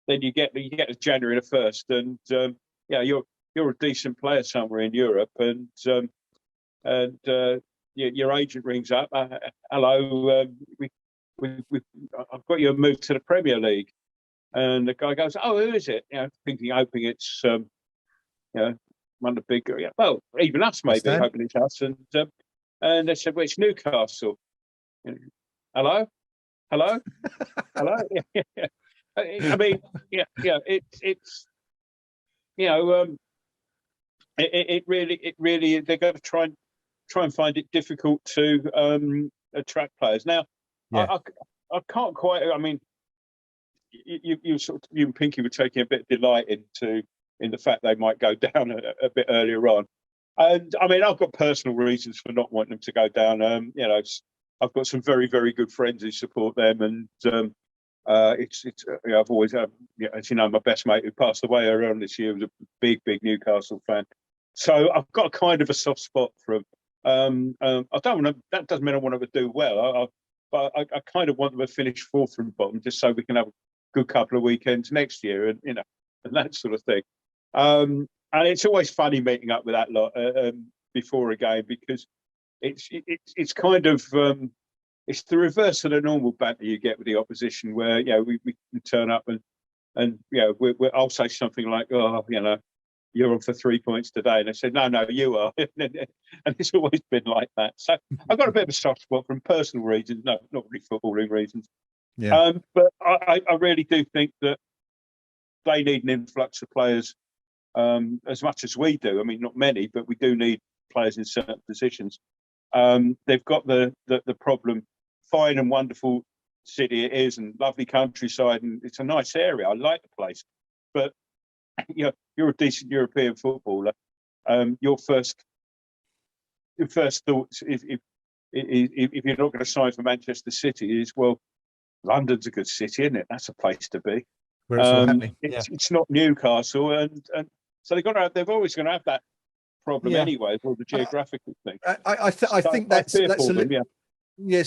then you get to January the 1st, and you're a decent player somewhere in Europe, and your agent rings up, hello, I've got you a move to the Premier League, and the guy goes, oh, who is it? Hoping it's one of the big, well, even us maybe hoping it's us, and they said, well, it's Newcastle. Hello. I mean, it's it really they're going to try and find it difficult to attract players now. Yeah. I can't quite. I mean, you and Pinky were taking a bit of delight in the fact they might go down a bit earlier on, and I mean, I've got personal reasons for not wanting them to go down. I've got some very, very good friends who support them, and I've always, as you know, my best mate who passed away earlier on this year was a big Newcastle fan, so I've got kind of a soft spot for them. I don't want to. That doesn't mean I want them to do well. But I kind of want them to finish 4th from bottom, just so we can have a good couple of weekends next year, and and that sort of thing. And it's always funny meeting up with that lot before a game, because it's kind of it's the reverse of the normal banter you get with the opposition, where we turn up and I'll say something like, oh, you're on for 3 points today, and they said, no, you are, and it's always been like that. So I've got a bit of a soft spot from personal reasons, not really footballing reasons, Yeah. But I really do think that they need an influx of players as much as we do. I mean, not many, but we do need players in certain positions. They've got the problem. Fine and wonderful city it is, and lovely countryside, and it's a nice area. I like the place, but you're a decent European footballer. Your first thoughts, if you're not going to sign for Manchester City, is, well, London's a good city, isn't it? That's a place to be. Where it's all happening. It's not Newcastle, and so they're always going to have that problem anyway, with the geographical thing. I think that's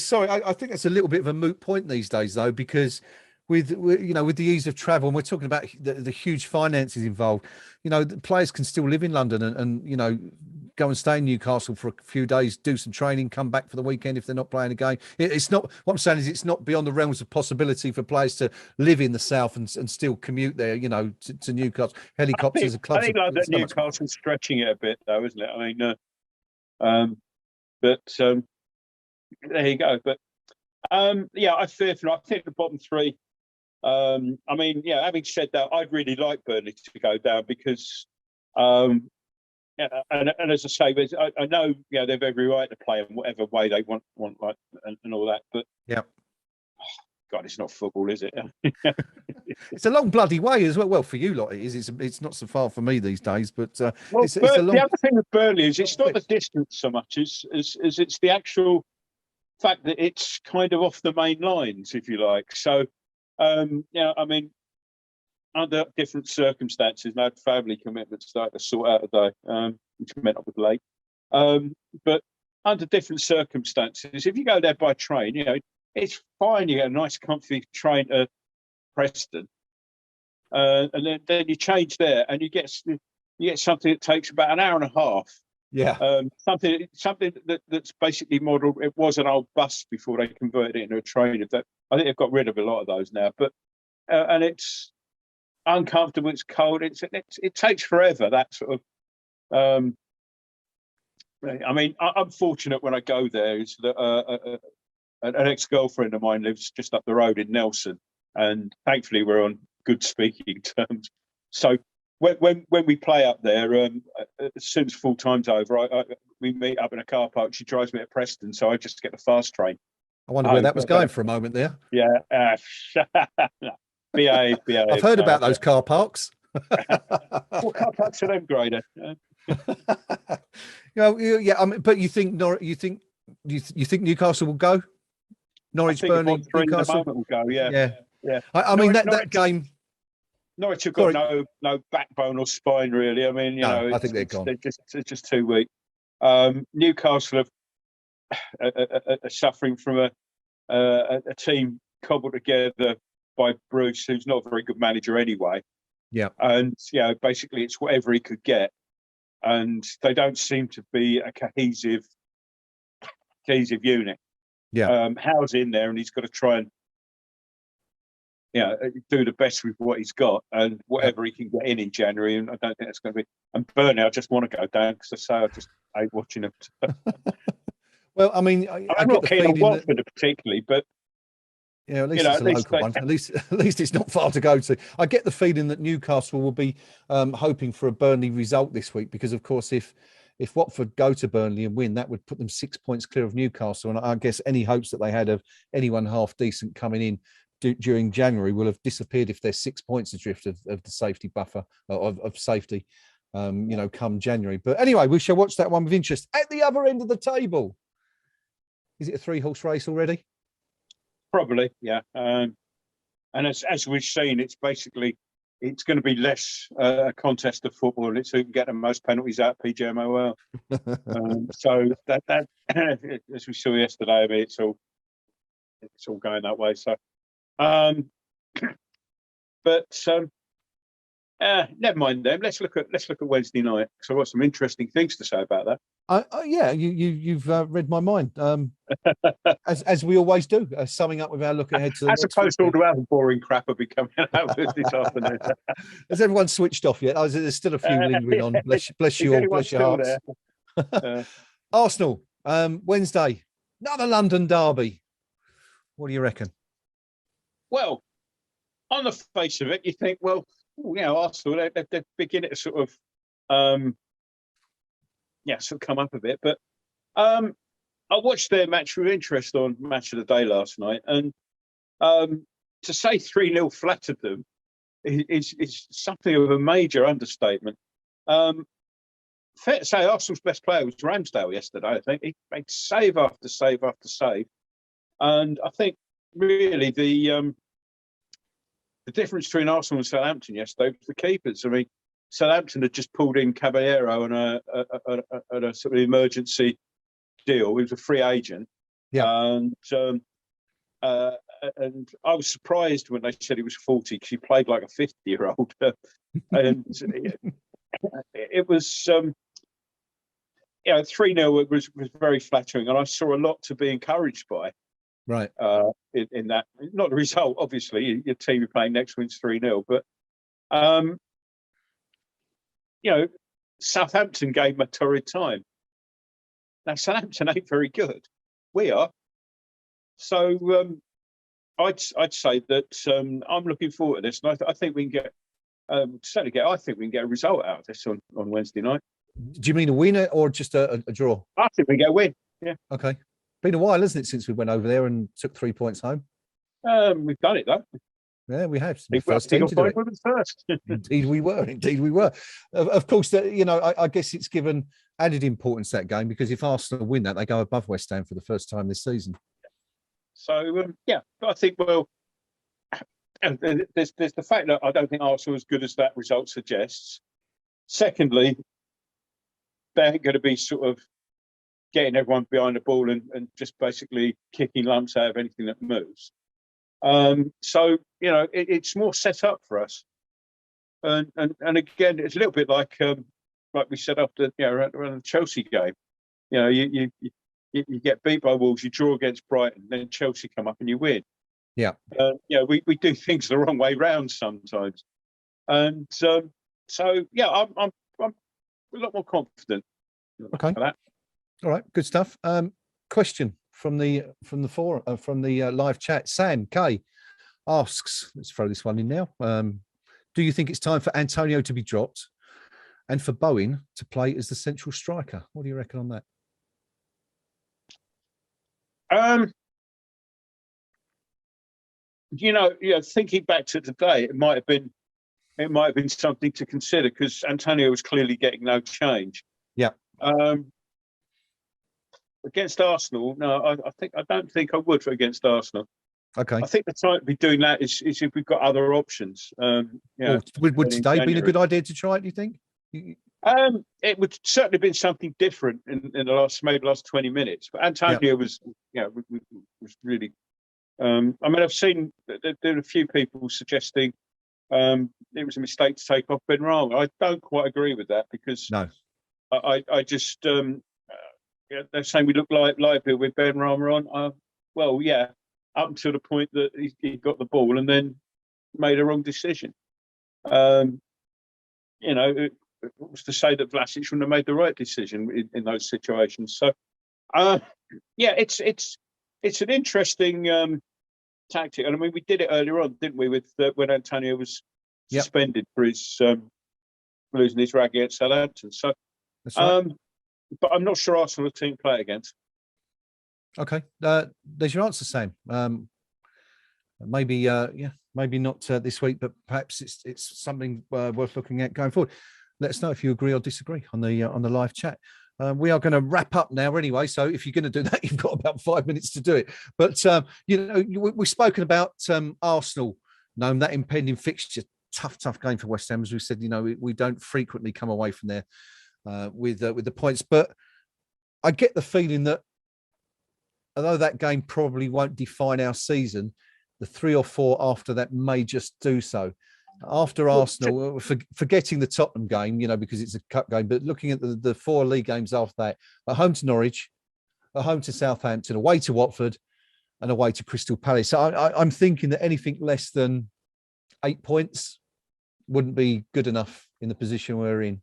sorry, I think that's a little bit of a moot point these days, though, because with the ease of travel, and we're talking about the huge finances involved, the players can still live in London and go and stay in Newcastle for a few days, do some training, come back for the weekend if they're not playing a game. It's not, what I'm saying is, it's not beyond the realms of possibility for players to live in the south and still commute there, to Newcastle. Helicopters and clubs. I think like Newcastle's stretching it a bit, though, isn't it? I mean, but there you go. But I fear for. I think the bottom three. I mean, having said that, I'd really like Burnley to go down because, and as I say, I know they've every right to play in whatever way they want like and all that. But God, it's not football, is it? It's a long bloody way as well. Well, for you lot, it is. It's not so far for me these days, but it's a long... The other thing with Burnley is it's not the distance so much as it's the actual fact that it's kind of off the main lines, if you like. So, I mean, under different circumstances, and I had family commitments that I had to sort out today, which meant I was late. But under different circumstances, if you go there by train, it's fine. You get a nice, comfy train to Preston, and then you change there, and you get something that takes about an hour and a half. Yeah. Something that's basically modelled. It was an old bus before they converted it into a train. I think they've got rid of a lot of those now. But and it's uncomfortable. It's cold. It takes forever. That sort of. I mean, I'm fortunate when I go there. Is that an ex-girlfriend of mine lives just up the road in Nelson, and thankfully we're on good speaking terms. So when we play up there, as soon as full time's over, we meet up in a car park. She drives me to Preston, so I just get the fast train. I wonder where that was going for a moment there. Yeah, behave. I've heard about those car parks. What car parks are them, Grader? Yeah. I mean, but you think Newcastle will go? Norwich, Burnley, Newcastle will go. Yeah. I mean that game. Norwich have got no backbone or spine, really. I mean, I think they're gone. They're just too weak. Newcastle are suffering from a team cobbled together by Bruce, who's not a very good manager anyway. Yeah, and basically it's whatever he could get, and they don't seem to be a cohesive unit. Yeah, Howe's in there, and he's got to try and do the best with what he's got and whatever he can get in January. And I don't think that's going to be. And Burnley, I just want to go down because I just hate watching them. Well, I mean, I'm not keen on Watford particularly, but at least it's a local one. At least it's not far to go to. I get the feeling that Newcastle will be hoping for a Burnley result this week because, of course, if Watford go to Burnley and win, that would put them 6 points clear of Newcastle. And I guess any hopes that they had of anyone half decent coming in during January will have disappeared if they're 6 points adrift of the safety buffer of safety, come January. But anyway, we shall watch that one with interest. At the other end of the table, is it a 3-horse race already? Probably, yeah. And as we've seen, it's going to be less a contest of football. It's who can get the most penalties out of PGMOL. So that as we saw yesterday, I mean, it's all going that way. So, never mind them. Let's look at Wednesday night because I've got some interesting things to say about that. Yeah, you've read my mind, as we always do, summing up with our look ahead to. As opposed to all the other boring crap I'll be coming out with this afternoon. Has everyone switched off yet? There's still a few lingering on. Bless you all. Bless your hearts. Arsenal, Wednesday, another London derby. What do you reckon? Well, on the face of it, you think, well, Arsenal, they're beginning to sort of, sort of come up a bit. But I watched their match with interest on Match of the Day last night, and to say 3-0 flattered them is something of a major understatement. Fair to say, Arsenal's best player was Ramsdale yesterday. I think he made save after save after save, and I think really the difference between Arsenal and Southampton yesterday was the keepers. I mean, Southampton had just pulled in Caballero on a sort of emergency deal. He was a free agent, and I was surprised when they said he was 40 because he played like a 50-year-old, and it was. 3-0 was very flattering, and I saw a lot to be encouraged by. Right. In that, not the result, obviously. Your team you're playing next wins 3-0, but Southampton gave them a torrid time. Now Southampton ain't very good. We are. So I'd say that I'm looking forward to this, and I think we can get I think we can get a result out of this on Wednesday night. Do you mean a winner or just a draw? I think we get a win. Yeah. Okay. Been a while, isn't it, since we went over there and took 3 points home? We've done it though. Yeah, we have. The first team to do it. First. Indeed, we were. Indeed, we were. Of course, I guess it's given added importance that game because if Arsenal win that, they go above West Ham for the first time this season. So I think there's the fact that I don't think Arsenal is as good as that result suggests. Secondly, they ain't going to be sort of getting everyone behind the ball and just basically kicking lumps out of anything that moves. So it's more set up for us, and again, it's a little bit like we said after around the Chelsea game. You get beat by Wolves, you draw against Brighton, then Chelsea come up and you win. Yeah. We do things the wrong way round sometimes, and I'm a lot more confident. Okay. For that. All right. Good stuff. Question from the forum, from the live chat. Sam K asks, let's throw this one in now. Do you think it's time for Antonio to be dropped and for Bowen to play as the central striker? What do you reckon on that? Thinking back to today, it might have been something to consider because Antonio was clearly getting no change. Yeah. Against Arsenal, no, I don't think I would against Arsenal. Okay. I think the time to be doing that is if we've got other options. Would today be a good idea to try it? Do you think? It would certainly have been something different in the last 20 minutes. But Antonio was really. I've seen there are a few people suggesting it was a mistake to take off Benrahma. I don't quite agree with that because I just they're saying we look like lively with Benrahma on. Up until the point that he got the ball and then made a wrong decision. It was to say that Vlasic shouldn't have made the right decision in those situations. So, it's an interesting tactic. And I mean, we did it earlier on, didn't we, with when Antonio was suspended for his losing his rag against Southampton. So, that's right. But I'm not sure Arsenal are a team to play against. Okay, there's your answer, Sam. Maybe not this week, but perhaps it's something worth looking at going forward. Let us know if you agree or disagree on the live chat. We are going to wrap up now anyway, so if you're going to do that, you've got about 5 minutes to do it. But we've spoken about Arsenal, Gnome, that impending fixture, tough game for West Ham, as we said. We don't frequently come away from there with the points, but I get the feeling that although that game probably won't define our season, the 3 or 4 after that may just do so. After Arsenal, forgetting the Tottenham game, because it's a cup game, but looking at the 4 league games after that, at home to Norwich, at home to Southampton, away to Watford, and away to Crystal Palace. So I'm thinking that anything less than 8 points wouldn't be good enough in the position we're in.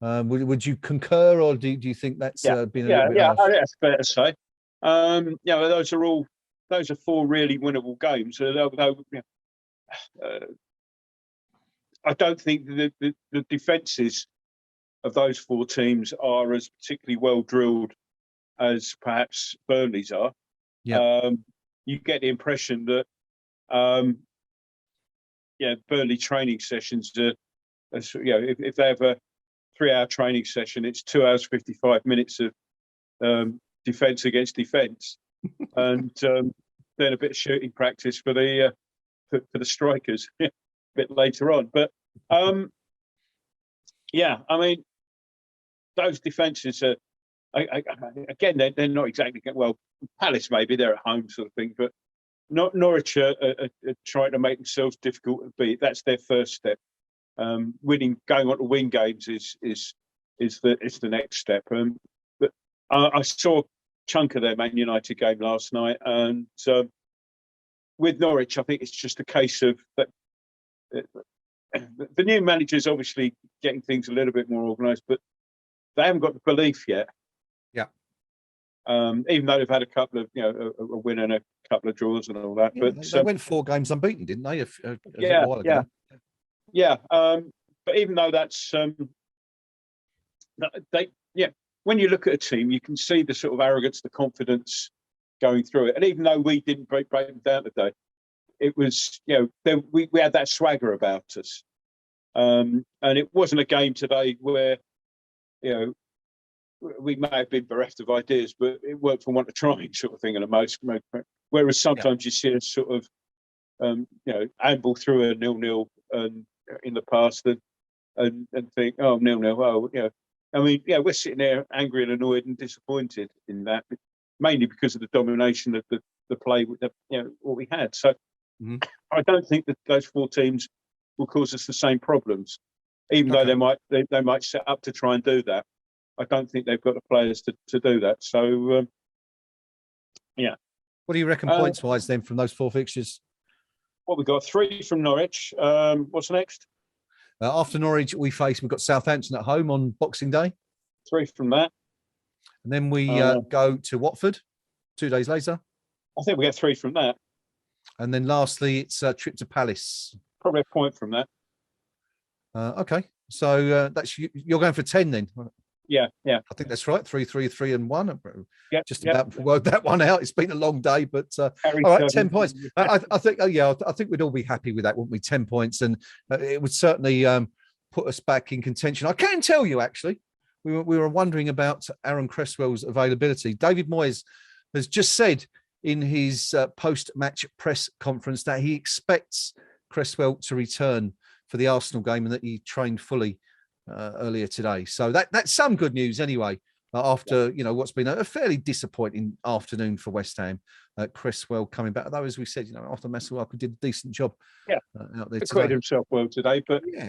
Would you concur, or do you think that's been a little bit harsh? That's fair to say. Those are all those are four really winnable games. Although I don't think the defences of those four teams are as particularly well drilled as perhaps Burnley's are. Yeah. You get the impression that Burnley training sessions are, if they have a 3-hour training session, it's 2 hours 55 minutes of defence against defence, and then a bit of shooting practice for the strikers a bit later on. But I mean, those defences are again they're not exactly well. Palace maybe they're at home sort of thing, but Norwich are trying to make themselves difficult to beat. That's their first step. Going on to win games is the next step. But I saw a chunk of their Man United game last night, and with Norwich, I think it's just a case of that. The new manager's obviously getting things a little bit more organised, but they haven't got the belief yet. Yeah. Even though they've had a couple of, a win and a couple of draws and all that. Yeah, but they went 4 games unbeaten, didn't they? A while ago. Yeah. But even though that's when you look at a team, you can see the sort of arrogance, the confidence going through it. And even though we didn't break them down today, it was, we had that swagger about us. And it wasn't a game today where, we may have been bereft of ideas, but it worked for want of trying, sort of thing. In most, whereas sometimes you see us sort of, amble through a 0-0 in the past and think, oh, 0-0. Oh, I mean, we're sitting there angry and annoyed and disappointed in that, mainly because of the domination of the play, what we had. So I don't think that those 4 teams will cause us the same problems, even though they might set up to try and do that. I don't think they've got the players to do that. So, What do you reckon points-wise then from those 4 fixtures? Well, we've got 3 from Norwich. What's next? After Norwich, we've got Southampton at home on Boxing Day. 3 from that. And then we go to Watford 2 days later. I think we get 3 from that. And then lastly, it's a trip to Palace. Probably a point from that. Okay. So that's you're going for 10 then? Yeah. I think that's right. 3, 3, 3, and 1. Just about worked that one out. It's been a long day, but all right, 10 points. I think, I think we'd all be happy with that, wouldn't we? 10 points, and it would certainly put us back in contention. I can tell you, actually, we were wondering about Aaron Cresswell's availability. David Moyes has just said in his post-match press conference that he expects Cresswell to return for the Arsenal game and that he trained fully earlier today. So that's some good news anyway, after what's been a fairly disappointing afternoon for West Ham. Cresswell coming back, although as we said, after Masuaku did a decent job out there today. He himself well today, but he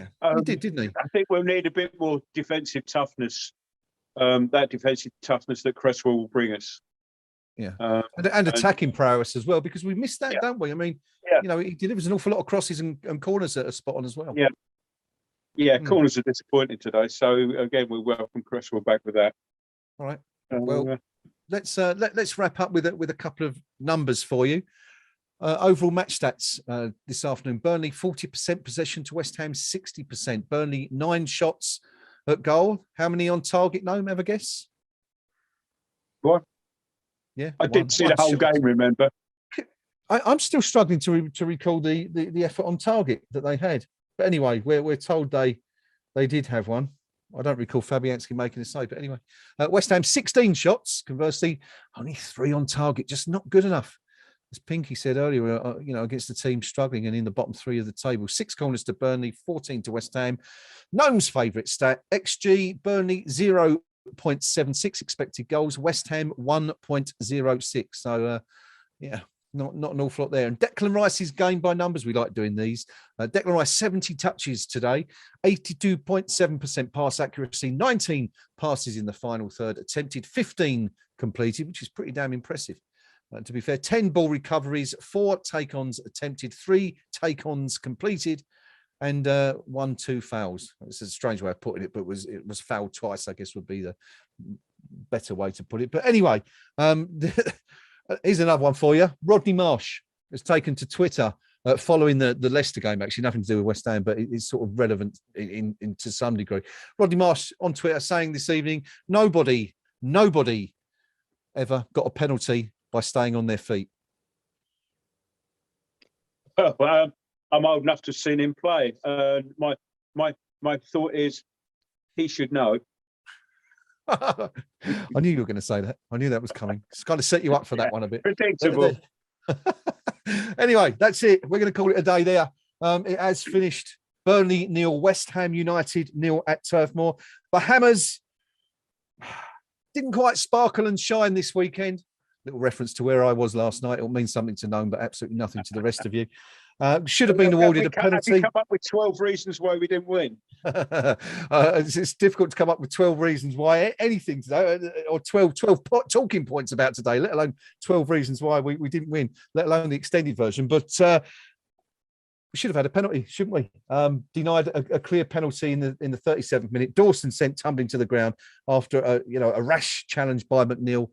did, didn't he? I think we'll need a bit more defensive toughness, that defensive toughness that Cresswell will bring us. And attacking prowess as well, because we missed that, don't we? I mean, he delivers an awful lot of crosses and corners that are spot on as well. Corners are disappointing today, so again we welcome Cresswell back with that. All right. Well, let's wrap up with a couple of numbers for you. Overall match stats this afternoon: Burnley 40% possession to West Ham 60%. Burnley 9 shots at goal. How many on target? Gnome, have a guess? What? Yeah, I didn't see the whole game. Remember, I'm still struggling to recall the effort on target that they had. But anyway, we're told they did have one. I don't recall Fabianski making a save, but anyway, West Ham 16 shots. Conversely, only 3 on target, just not good enough. As Pinky said earlier, against the team struggling and in the bottom 3 of the table. 6 corners to Burnley, 14 to West Ham. Gnome's favourite stat: XG Burnley 0.76 expected goals. West Ham 1.06. So not an awful lot there. And Declan Rice's game by numbers. We like doing these. Declan Rice 70 touches today, 82.7% pass accuracy, 19 passes in the final third, attempted 15 completed, which is pretty damn impressive. To be fair, 10 ball recoveries, 4 take-ons attempted, 3 take-ons completed, and 1-2 fouls. It's a strange way of putting it, but it was fouled twice, I guess would be the better way to put it. But anyway, Here's another one for you. Rodney Marsh has taken to Twitter following the Leicester game, actually nothing to do with West Ham, but it's sort of relevant in to some degree. Rodney Marsh on Twitter saying this evening, nobody ever got a penalty by staying on their feet. Well, I'm old enough to have seen him play. My thought is he should know. I knew you were going to say that. I knew that was coming. It's kind of set you up for that one a bit. Predictable. Anyway, that's it. We're going to call it a day there. It has finished. Burnley 0, West Ham United 0 at Turf Moor. The Hammers didn't quite sparkle and shine this weekend. Little reference to where I was last night. It'll mean something to Gnome, but absolutely nothing to the rest of you. Should have been awarded a penalty. Have you come up with 12 reasons why we didn't win? It's difficult to come up with 12 reasons why anything today, or 12 talking points about today, let alone 12 reasons why we didn't win, let alone the extended version. But we should have had a penalty, shouldn't we? Denied a clear penalty in the 37th minute. Dawson sent tumbling to the ground after a rash challenge by McNeil,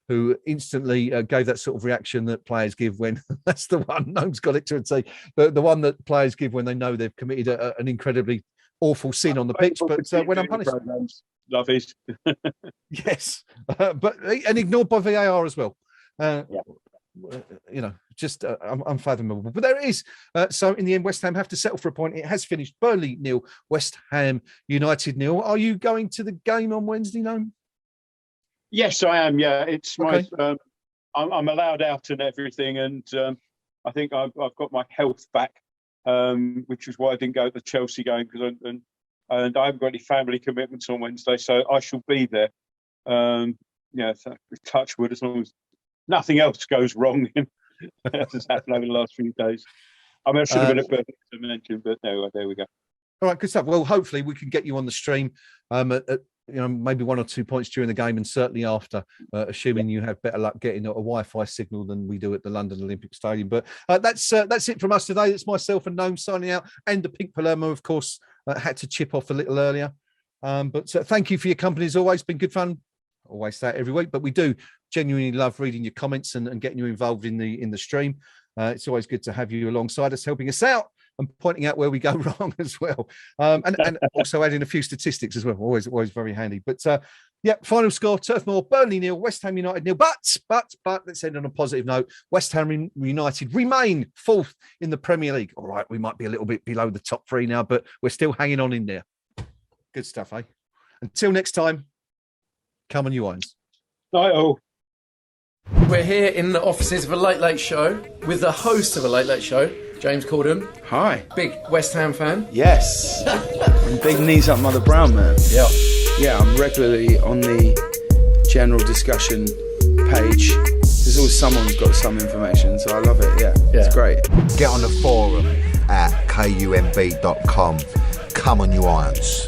who instantly gave that sort of reaction that players give when that's the one. Gnome's got it to a T. The one that players give when they know they've committed an incredibly awful sin on the pitch, but when unpunished. Love it. Yes, and ignored by VAR as well. Just unfathomable. But there it is. So in the end, West Ham have to settle for a point. It has finished Burnley 0, West Ham United 0. Are you going to the game on Wednesday, Gnome? Yes, I am. Yeah, it's okay. I'm allowed out and everything, and I think I've got my health back, which is why I didn't go to the Chelsea game because and I haven't got any family commitments on Wednesday, so I shall be there. So touch wood, as long as nothing else goes wrong. That has happened over the last few days. I mean, I should have been at Burnley to mention, but no, there we go. All right, good stuff. Well, hopefully we can get you on the stream maybe 1 or 2 points during the game and certainly after, assuming you have better luck getting a Wi-Fi signal than we do at the London Olympic Stadium. But that's it from us today. It's myself and Gnome signing out, and the Pink Palermo, of course, had to chip off a little earlier. But thank you for your company as always. Been good fun. Always say it every week, but we do genuinely love reading your comments and getting you involved in the stream. It's always good to have you alongside us, helping us out and pointing out where we go wrong as well, and also adding a few statistics as well. Always very handy. But final score: Turf Moor, Burnley 0, West Ham United 0. But let's end on a positive note. West Ham United remain 4th in the Premier League. All right, we might be a little bit below the top 3 now, but we're still hanging on in there. Good stuff, eh? Until next time, come on, you irons. Night all. We're here in the offices of a Late Late Show with the host of a Late Late Show, James Corden. Hi. Big West Ham fan. Yes. And big knees up Mother Brown man. Yeah. Yeah, I'm regularly on the general discussion page. There's always someone who's got some information, so I love it. Yeah. It's great. Get on the forum at kumb.com. Come on, you irons.